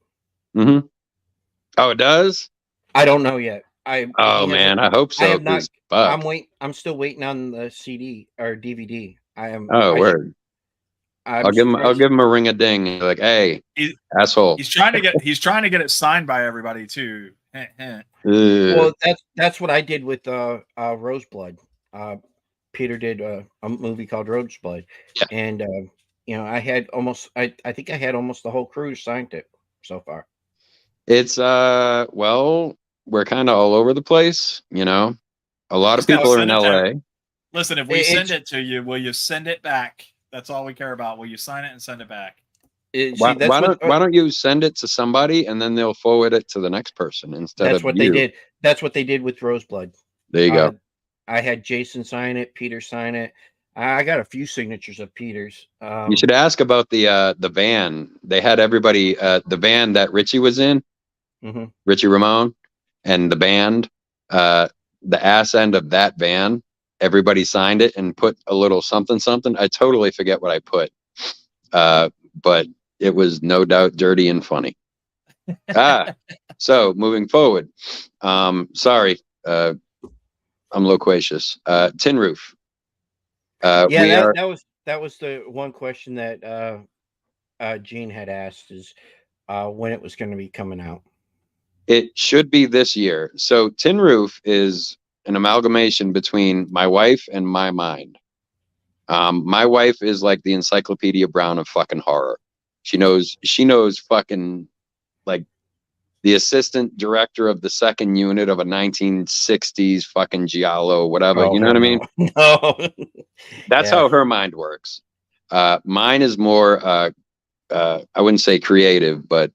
Oh, it does? I don't know yet. Oh man, I hope I so. have not. 'Cause fuck. I'm still waiting on the CD or DVD. Oh word. I'm I'll surprised. give him a ring a ding. Like, hey, He, asshole. he's trying to get it signed by everybody too. Ugh. Well, that's what I did with Roseblood. Peter did a movie called Roseblood, Yeah. and I had I think I had almost the whole crew signed it so far. It's well, we're kind of all over the place, you know. A lot of Just gotta people are in send it there. LA. Listen, if we It's- send it to you, will you send it back? That's all we care about. Will you sign it and send it back? Why don't you send it to somebody and then they'll forward it to the next person instead that's of what you? they did. That's what they did with Roseblood. There you go. I had Jason sign it, Peter sign it. I got a few signatures of Peter's. You should ask about the van. They had everybody the van that Richie was in, Mhm. Richie Ramone, and the band, the ass end of that van. Everybody signed it and put a little something something. I totally forget what I put, but it was no doubt dirty and funny. So moving forward. Sorry, I'm loquacious. Tin Roof. Yeah, that was the one question that Gene had asked is when it was going to be coming out. It should be this year. So Tin Roof is an amalgamation between my wife and my mind. My wife is like the Encyclopedia Brown of fucking horror. She knows fucking like the assistant director of the second unit of a 1960s fucking giallo, whatever. Oh, You know what I mean? No. That's how her mind works. Mine is more, I wouldn't say creative, but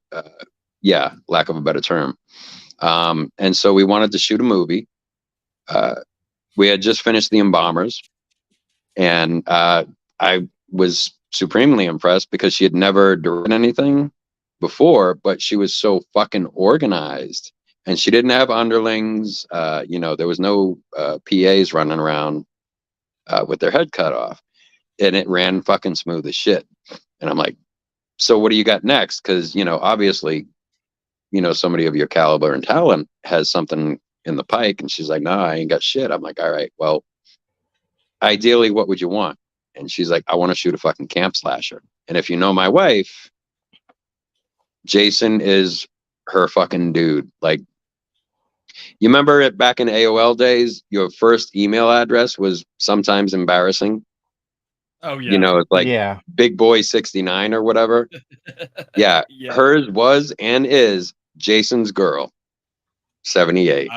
yeah, lack of a better term. And so we wanted to shoot a movie. We had just finished The Embalmers, and I was supremely impressed because she had never done anything before, but she was so fucking organized, and she didn't have underlings. There was no PAs running around with their head cut off, and it ran fucking smooth as shit. And I'm like, so what do you got next? Because obviously, somebody of your caliber and talent has something in the pike. And she's like, no, I ain't got shit. I'm like, all right, well, ideally, what would you want? And she's like, I want to shoot a fucking camp slasher. And if you know my wife, Jason is her fucking dude. Like, you remember it back in AOL days, your first email address was sometimes embarrassing. Oh yeah. It's like Yeah. Big Boy 69 or whatever. Yeah. Hers was and is Jason's Girl 78.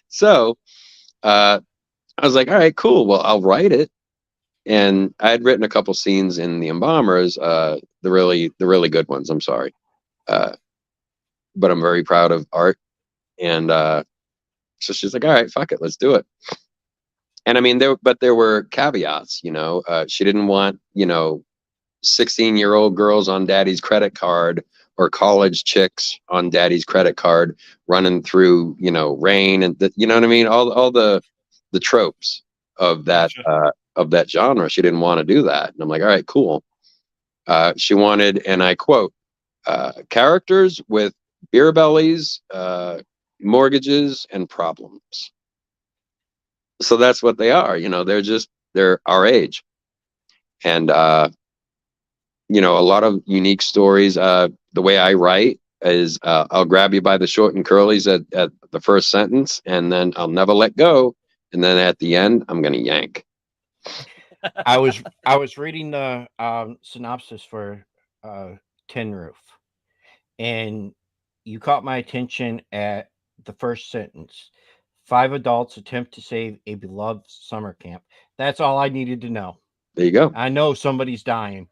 So I was like, all right, cool. Well, I'll write it. And I had written a couple scenes in The Embalmers, the really good ones. I'm sorry. But I'm very proud of Art. And so she's like, all right, fuck it, let's do it. And I mean, there were caveats, she didn't want, 16-year-old girls on daddy's credit card or college chicks on daddy's credit card running through, rain and you know what I mean? All the tropes of that, of that genre. She didn't want to do that. And I'm like, all right, cool. She wanted, and I quote, characters with beer bellies, mortgages, and problems. So that's what they are. They're our age. And, a lot of unique stories. The way I write is I'll grab you by the short and curlies at the first sentence, and then I'll never let go. And then at the end, I'm going to yank. I was reading the synopsis for Tin Roof, and you caught my attention at the first sentence. 5 adults attempt to save a beloved summer camp. That's all I needed to know. There you go. I know somebody's dying.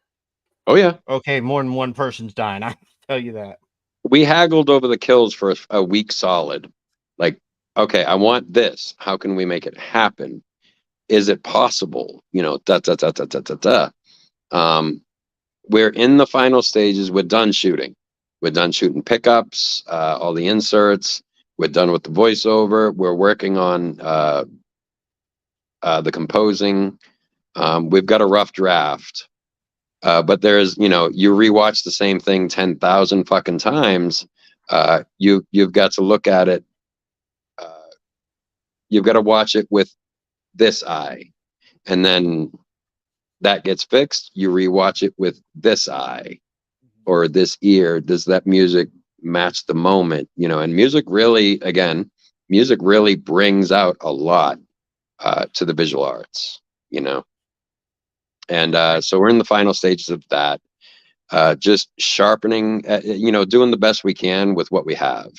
Oh yeah. Okay, more than one person's dying. I can tell you that. We haggled over the kills for a week solid. Like, okay, I want this. How can we make it happen? Is it possible? We're in the final stages. We're done shooting. We're done shooting pickups, all the inserts. We're done with the voiceover. We're working on the composing. We've got a rough draft. But there's, you rewatch the same thing 10,000 fucking times. You've got to look at it. You've got to watch it with this eye, and then that gets fixed. You rewatch it with this eye or this ear. Does that music match the moment? You know, and music really, again, music really brings out a lot to the visual arts. You know, and so we're in the final stages of that. Just sharpening, you know, doing the best we can with what we have.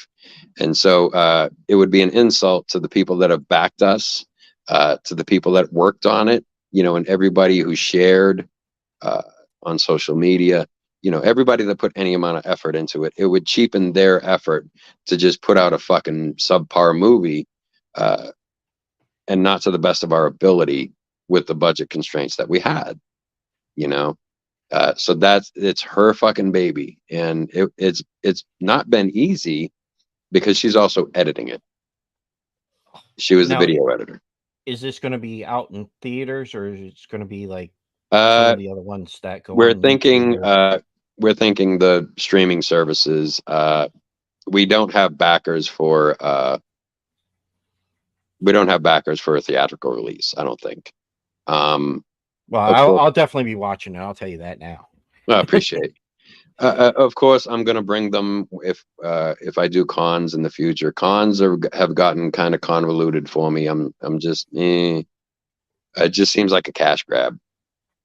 And so it would be an insult to the people that have backed us, to the people that worked on it, you know, and everybody who shared on social media, you know, everybody that put any amount of effort into it. It would cheapen their effort to just put out a fucking subpar movie, and not to the best of our ability with the budget constraints that we had, you know. So it's her fucking baby, and it's not been easy because she's also editing it. She was the Now, video editor. is this going to be out in theaters, or is it going to be like some of the other ones that go We're on thinking YouTube or- we're thinking the streaming services. We don't have backers for a theatrical release, I don't think. Well, Of course, I'll definitely be watching it. I'll tell you that now. I appreciate. Of course, I'm going to bring them if I do cons in the future. Cons have gotten kind of convoluted for me. I'm just it just seems like a cash grab.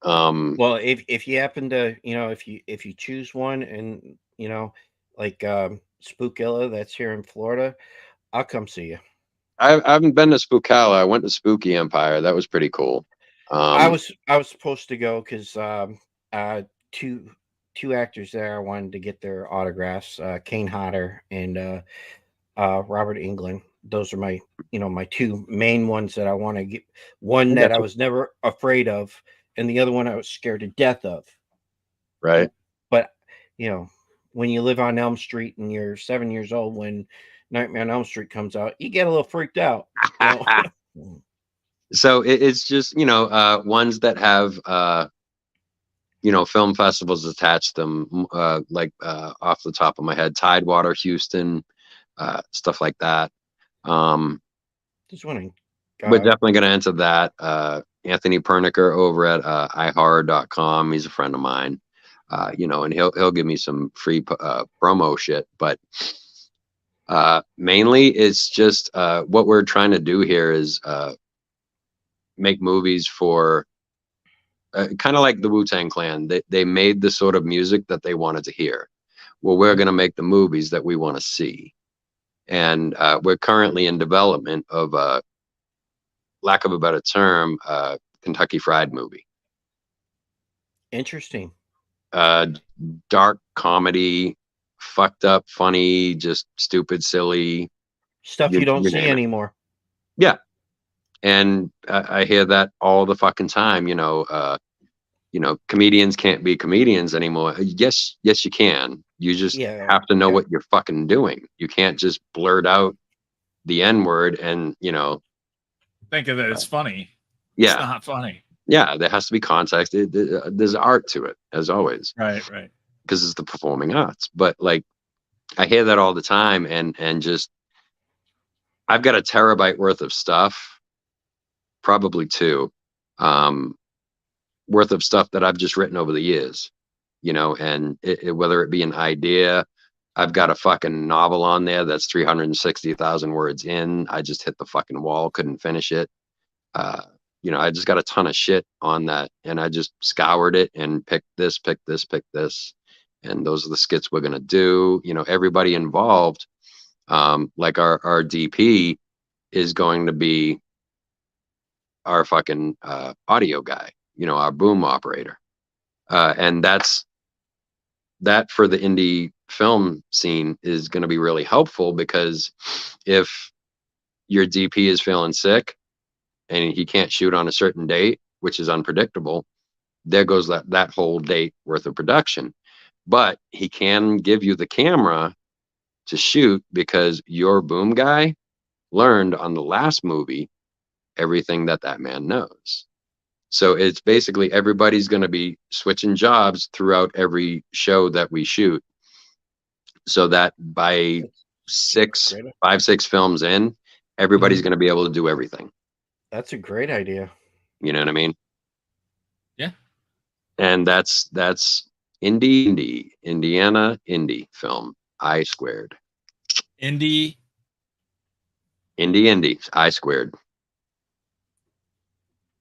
Well, if you happen to, you know, if you choose one, and you know, like Spookilla, that's here in Florida, I'll come see you. I haven't been to Spookala. I went to Spooky Empire. That was pretty cool. I was supposed to go because two actors there I wanted to get their autographs, Kane Hodder and Robert England. Those are my, you know, my two main ones that I want to get. One that I was never afraid of, and the other one I was scared to death of. Right. But you know, when you live on Elm Street and you're 7 years old, when Nightmare on Elm Street comes out, you get a little freaked out. You know? So it's just, you know, ones that have you know, film festivals attached them, like off the top of my head, Tidewater, Houston, stuff like that. Just wondering. We're definitely going to enter that. Anthony Pernicker over at ihorror.com. He's a friend of mine, you know, and he'll give me some free promo shit. But mainly it's just what we're trying to do here is make movies for kind of like the Wu-Tang Clan. They made the sort of music that they wanted to hear. Well, we're going to make the movies that we want to see. And we're currently in development of lack of a better term, Kentucky Fried movie. Interesting. Dark comedy, fucked up, funny, just stupid, silly Stuff you don't see anymore. Yeah. And I hear that all the fucking time, you know, comedians can't be comedians anymore. Yes, you can. You just have to know what you're fucking doing. You can't just blurt out the N-word and, you know, think of it as funny. Yeah. It's not funny. Yeah, there has to be context. There's art to it, as always. Right. Because it's the performing arts. But like, I hear that all the time, and just, I've got a terabyte worth of stuff, probably two, worth of stuff that I've just written over the years, you know, and whether it be an idea, I've got a fucking novel on there that's 360,000 words in. I just hit the fucking wall, couldn't finish it. You know, I just got a ton of shit on that, and I just scoured it and picked this. And those are the skits we're going to do. You know, everybody involved, like our DP is going to be our fucking audio guy, you know, our boom operator. And that for the indie film scene is going to be really helpful, because if your DP is feeling sick and he can't shoot on a certain date, which is unpredictable, there goes that whole date worth of production. But he can give you the camera to shoot, because your boom guy learned on the last movie everything that man knows. So it's basically everybody's going to be switching jobs throughout every show that we shoot. so that by five, six films in, everybody's going to be able to do everything. That's a great idea. You know what I mean? Yeah. And that's Indiana indie film, I squared. Indie I squared.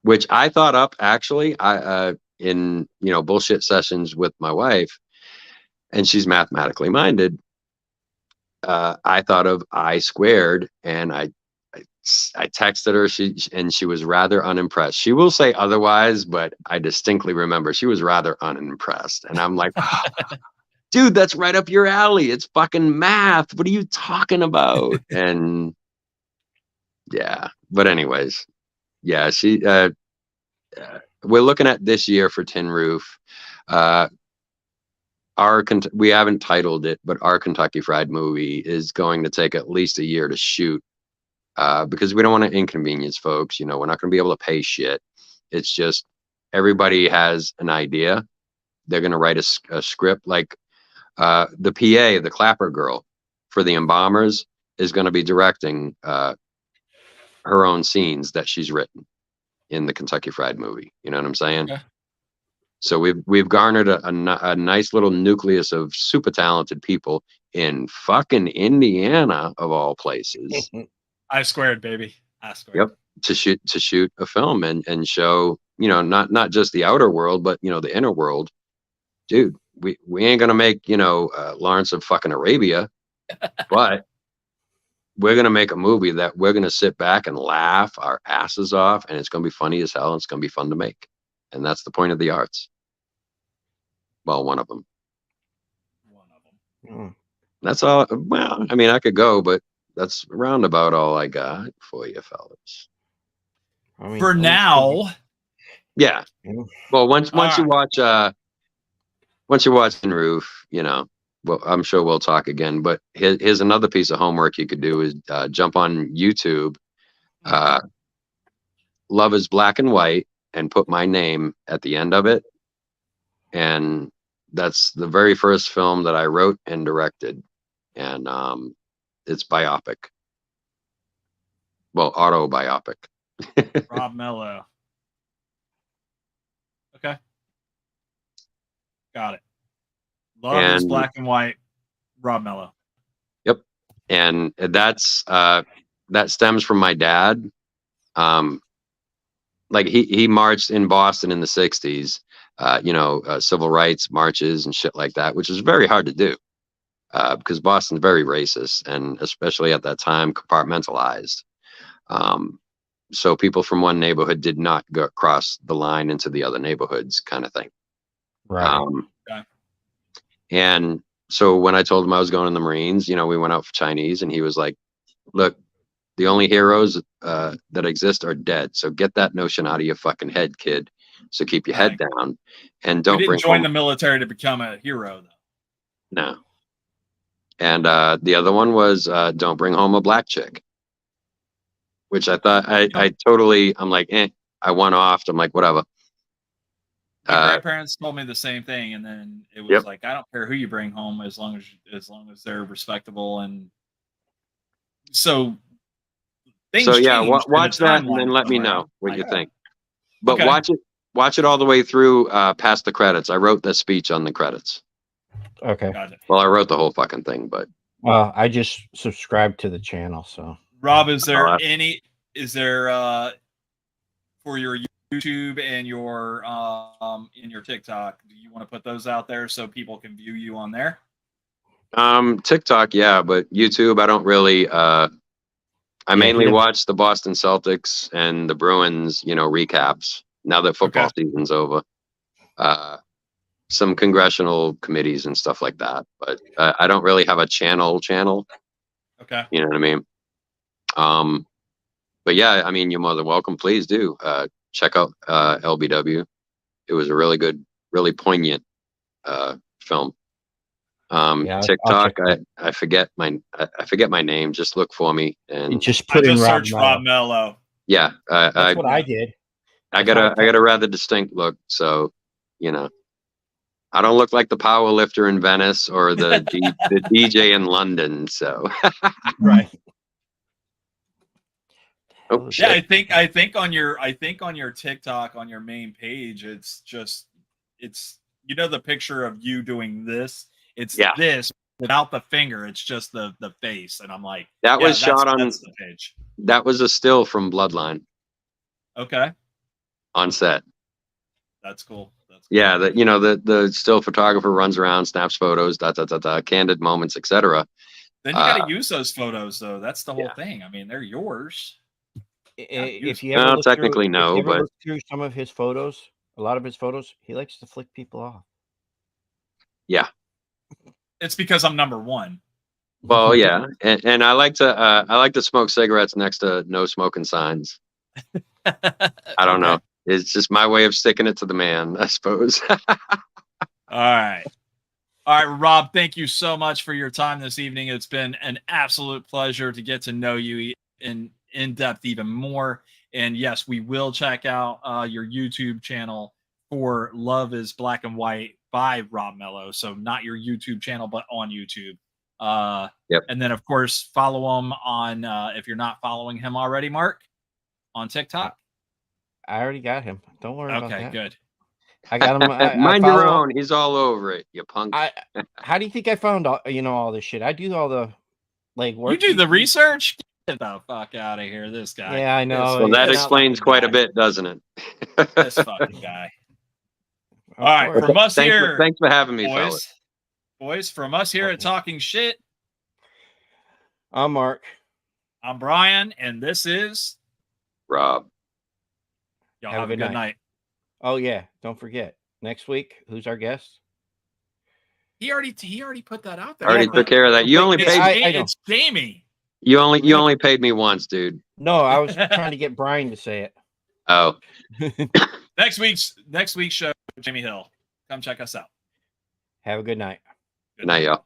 Which I thought up actually, in bullshit sessions with my wife, and she's mathematically minded. I thought of I squared, and I texted her. She was rather unimpressed. She will say otherwise, but I distinctly remember she was rather unimpressed. And I'm like, dude, that's right up your alley. It's fucking math. What are you talking about? And yeah, but anyways, yeah, we're looking at this year for Tin Roof. We haven't titled it, but our Kentucky Fried Movie is going to take at least a year to shoot, because we don't want to inconvenience folks. We're not going to be able to pay shit. It's just everybody has an idea. They're going to write a script. Like the PA, the clapper girl for the Embalmers, is going to be directing her own scenes that she's written in the Kentucky Fried Movie. You know what I'm saying? Okay. So we've garnered a nice little nucleus of super talented people in fucking Indiana, of all places. I squared, baby. I squared. Yep. To shoot a film and show, not just the outer world, but the inner world. Dude, we ain't gonna make Lawrence of fucking Arabia, but we're gonna make a movie that we're gonna sit back and laugh our asses off, and it's gonna be funny as hell, and it's gonna be fun to make. And that's the point of the arts. Well, one of them. That's all. Well, I mean, I could go, but that's around about all I got for you fellas. For now. Yeah. Well, once you watch Tin Roof, well, I'm sure we'll talk again. But here's another piece of homework you could do is jump on YouTube. Love is Black and White, and put my name at the end of it. And that's the very first film that I wrote and directed. And it's biopic. Well, autobiopic. Rob Mello. Okay. Got it. Love is Black and White, Rob Mello. Yep. And that's that stems from my dad. Like he marched in Boston in the 60s, civil rights marches and shit like that, which is very hard to do, because Boston's very racist, and especially at that time compartmentalized. So people from one neighborhood did not cross the line into the other neighborhoods, kind of thing. Right. Okay. And so when I told him I was going in the Marines, we went out for Chinese, and he was like, look, the only heroes that exist are dead. So get that notion out of your fucking head, kid. So keep your head down, and don't join the military to become a hero, though. No. And the other one was don't bring home a black chick, which I thought I'm like, I went off. I'm like, whatever. My grandparents told me the same thing, and then it was like, I don't care who you bring home as long as they're respectable. And so yeah, watch that and then let me know what you think. But watch it all the way through past the credits. I wrote the speech on the credits. Okay. Well, I wrote the whole fucking thing, but I just subscribed to the channel. So Rob, is there for your YouTube and your in your TikTok, do you want to put those out there so people can view you on there? TikTok, yeah, but YouTube, I don't really. I mainly watch the Boston Celtics and the Bruins, recaps now that football season's over. Some congressional committees and stuff like that, but I don't really have a channel. Okay. You know what I mean? But yeah, I mean, you're more than welcome. Please do check out LBW. It was a really good, really poignant film. TikTok, I forget my name. Just look for me and just put in search Rob Mello. Yeah, that's what I did. I got a rather distinct look, so I don't look like the power lifter in Venice or the DJ in London. So Right. oh, Yeah, shit. I think on your TikTok on your main page, it's the picture of you doing this. It's Yeah. this without the finger. It's just the face, and I'm like, That yeah, was shot on. that's the page. That was a still from Bloodline Okay, on set. that's cool. That's cool. Yeah, the still photographer runs around, snaps photos, candid moments, etc. Then you got to use those photos, though. That's the whole thing. I mean, they're yours. If you Well, ever look technically through, no, but through some of his photos, a lot of his photos, he likes to flick people off. yeah. It's because I'm number one. Well, yeah, and I like to smoke cigarettes next to no smoking signs. I don't know. It's just my way of sticking it to the man, I suppose. All right. Rob, thank you so much for your time this evening. It's been an absolute pleasure to get to know you in depth even more. And yes, we will check out your YouTube channel for Love is Black and White by Rob Mello. So not your YouTube channel, but on YouTube. Yep. And then, of course, follow him on, if you're not following him already, Mark, on TikTok. I already got him. Don't worry about that. Okay, good. I got him. Mind your own. He's all over it, you punk. How do you think I found all this shit? I do all the work. You do the research? Get the fuck out of here, this guy. Yeah, I know. Well, that explains quite a bit, doesn't it? This fucking guy. All right, from us here. Thanks for having me, boys. fellas. Boys, from us here at Talking Shit. I'm Mark. I'm Brian, and this is Rob. Y'all have a good night. Oh yeah, don't forget next week. Who's our guest? He already put that out there. Already took care of that. You only paid. It's Jamie. You only paid me once, dude. No, I was trying to get Brian to say it. Oh. Next week's show, Jamie Hill. Come check us out. Have a good night. Good night, y'all.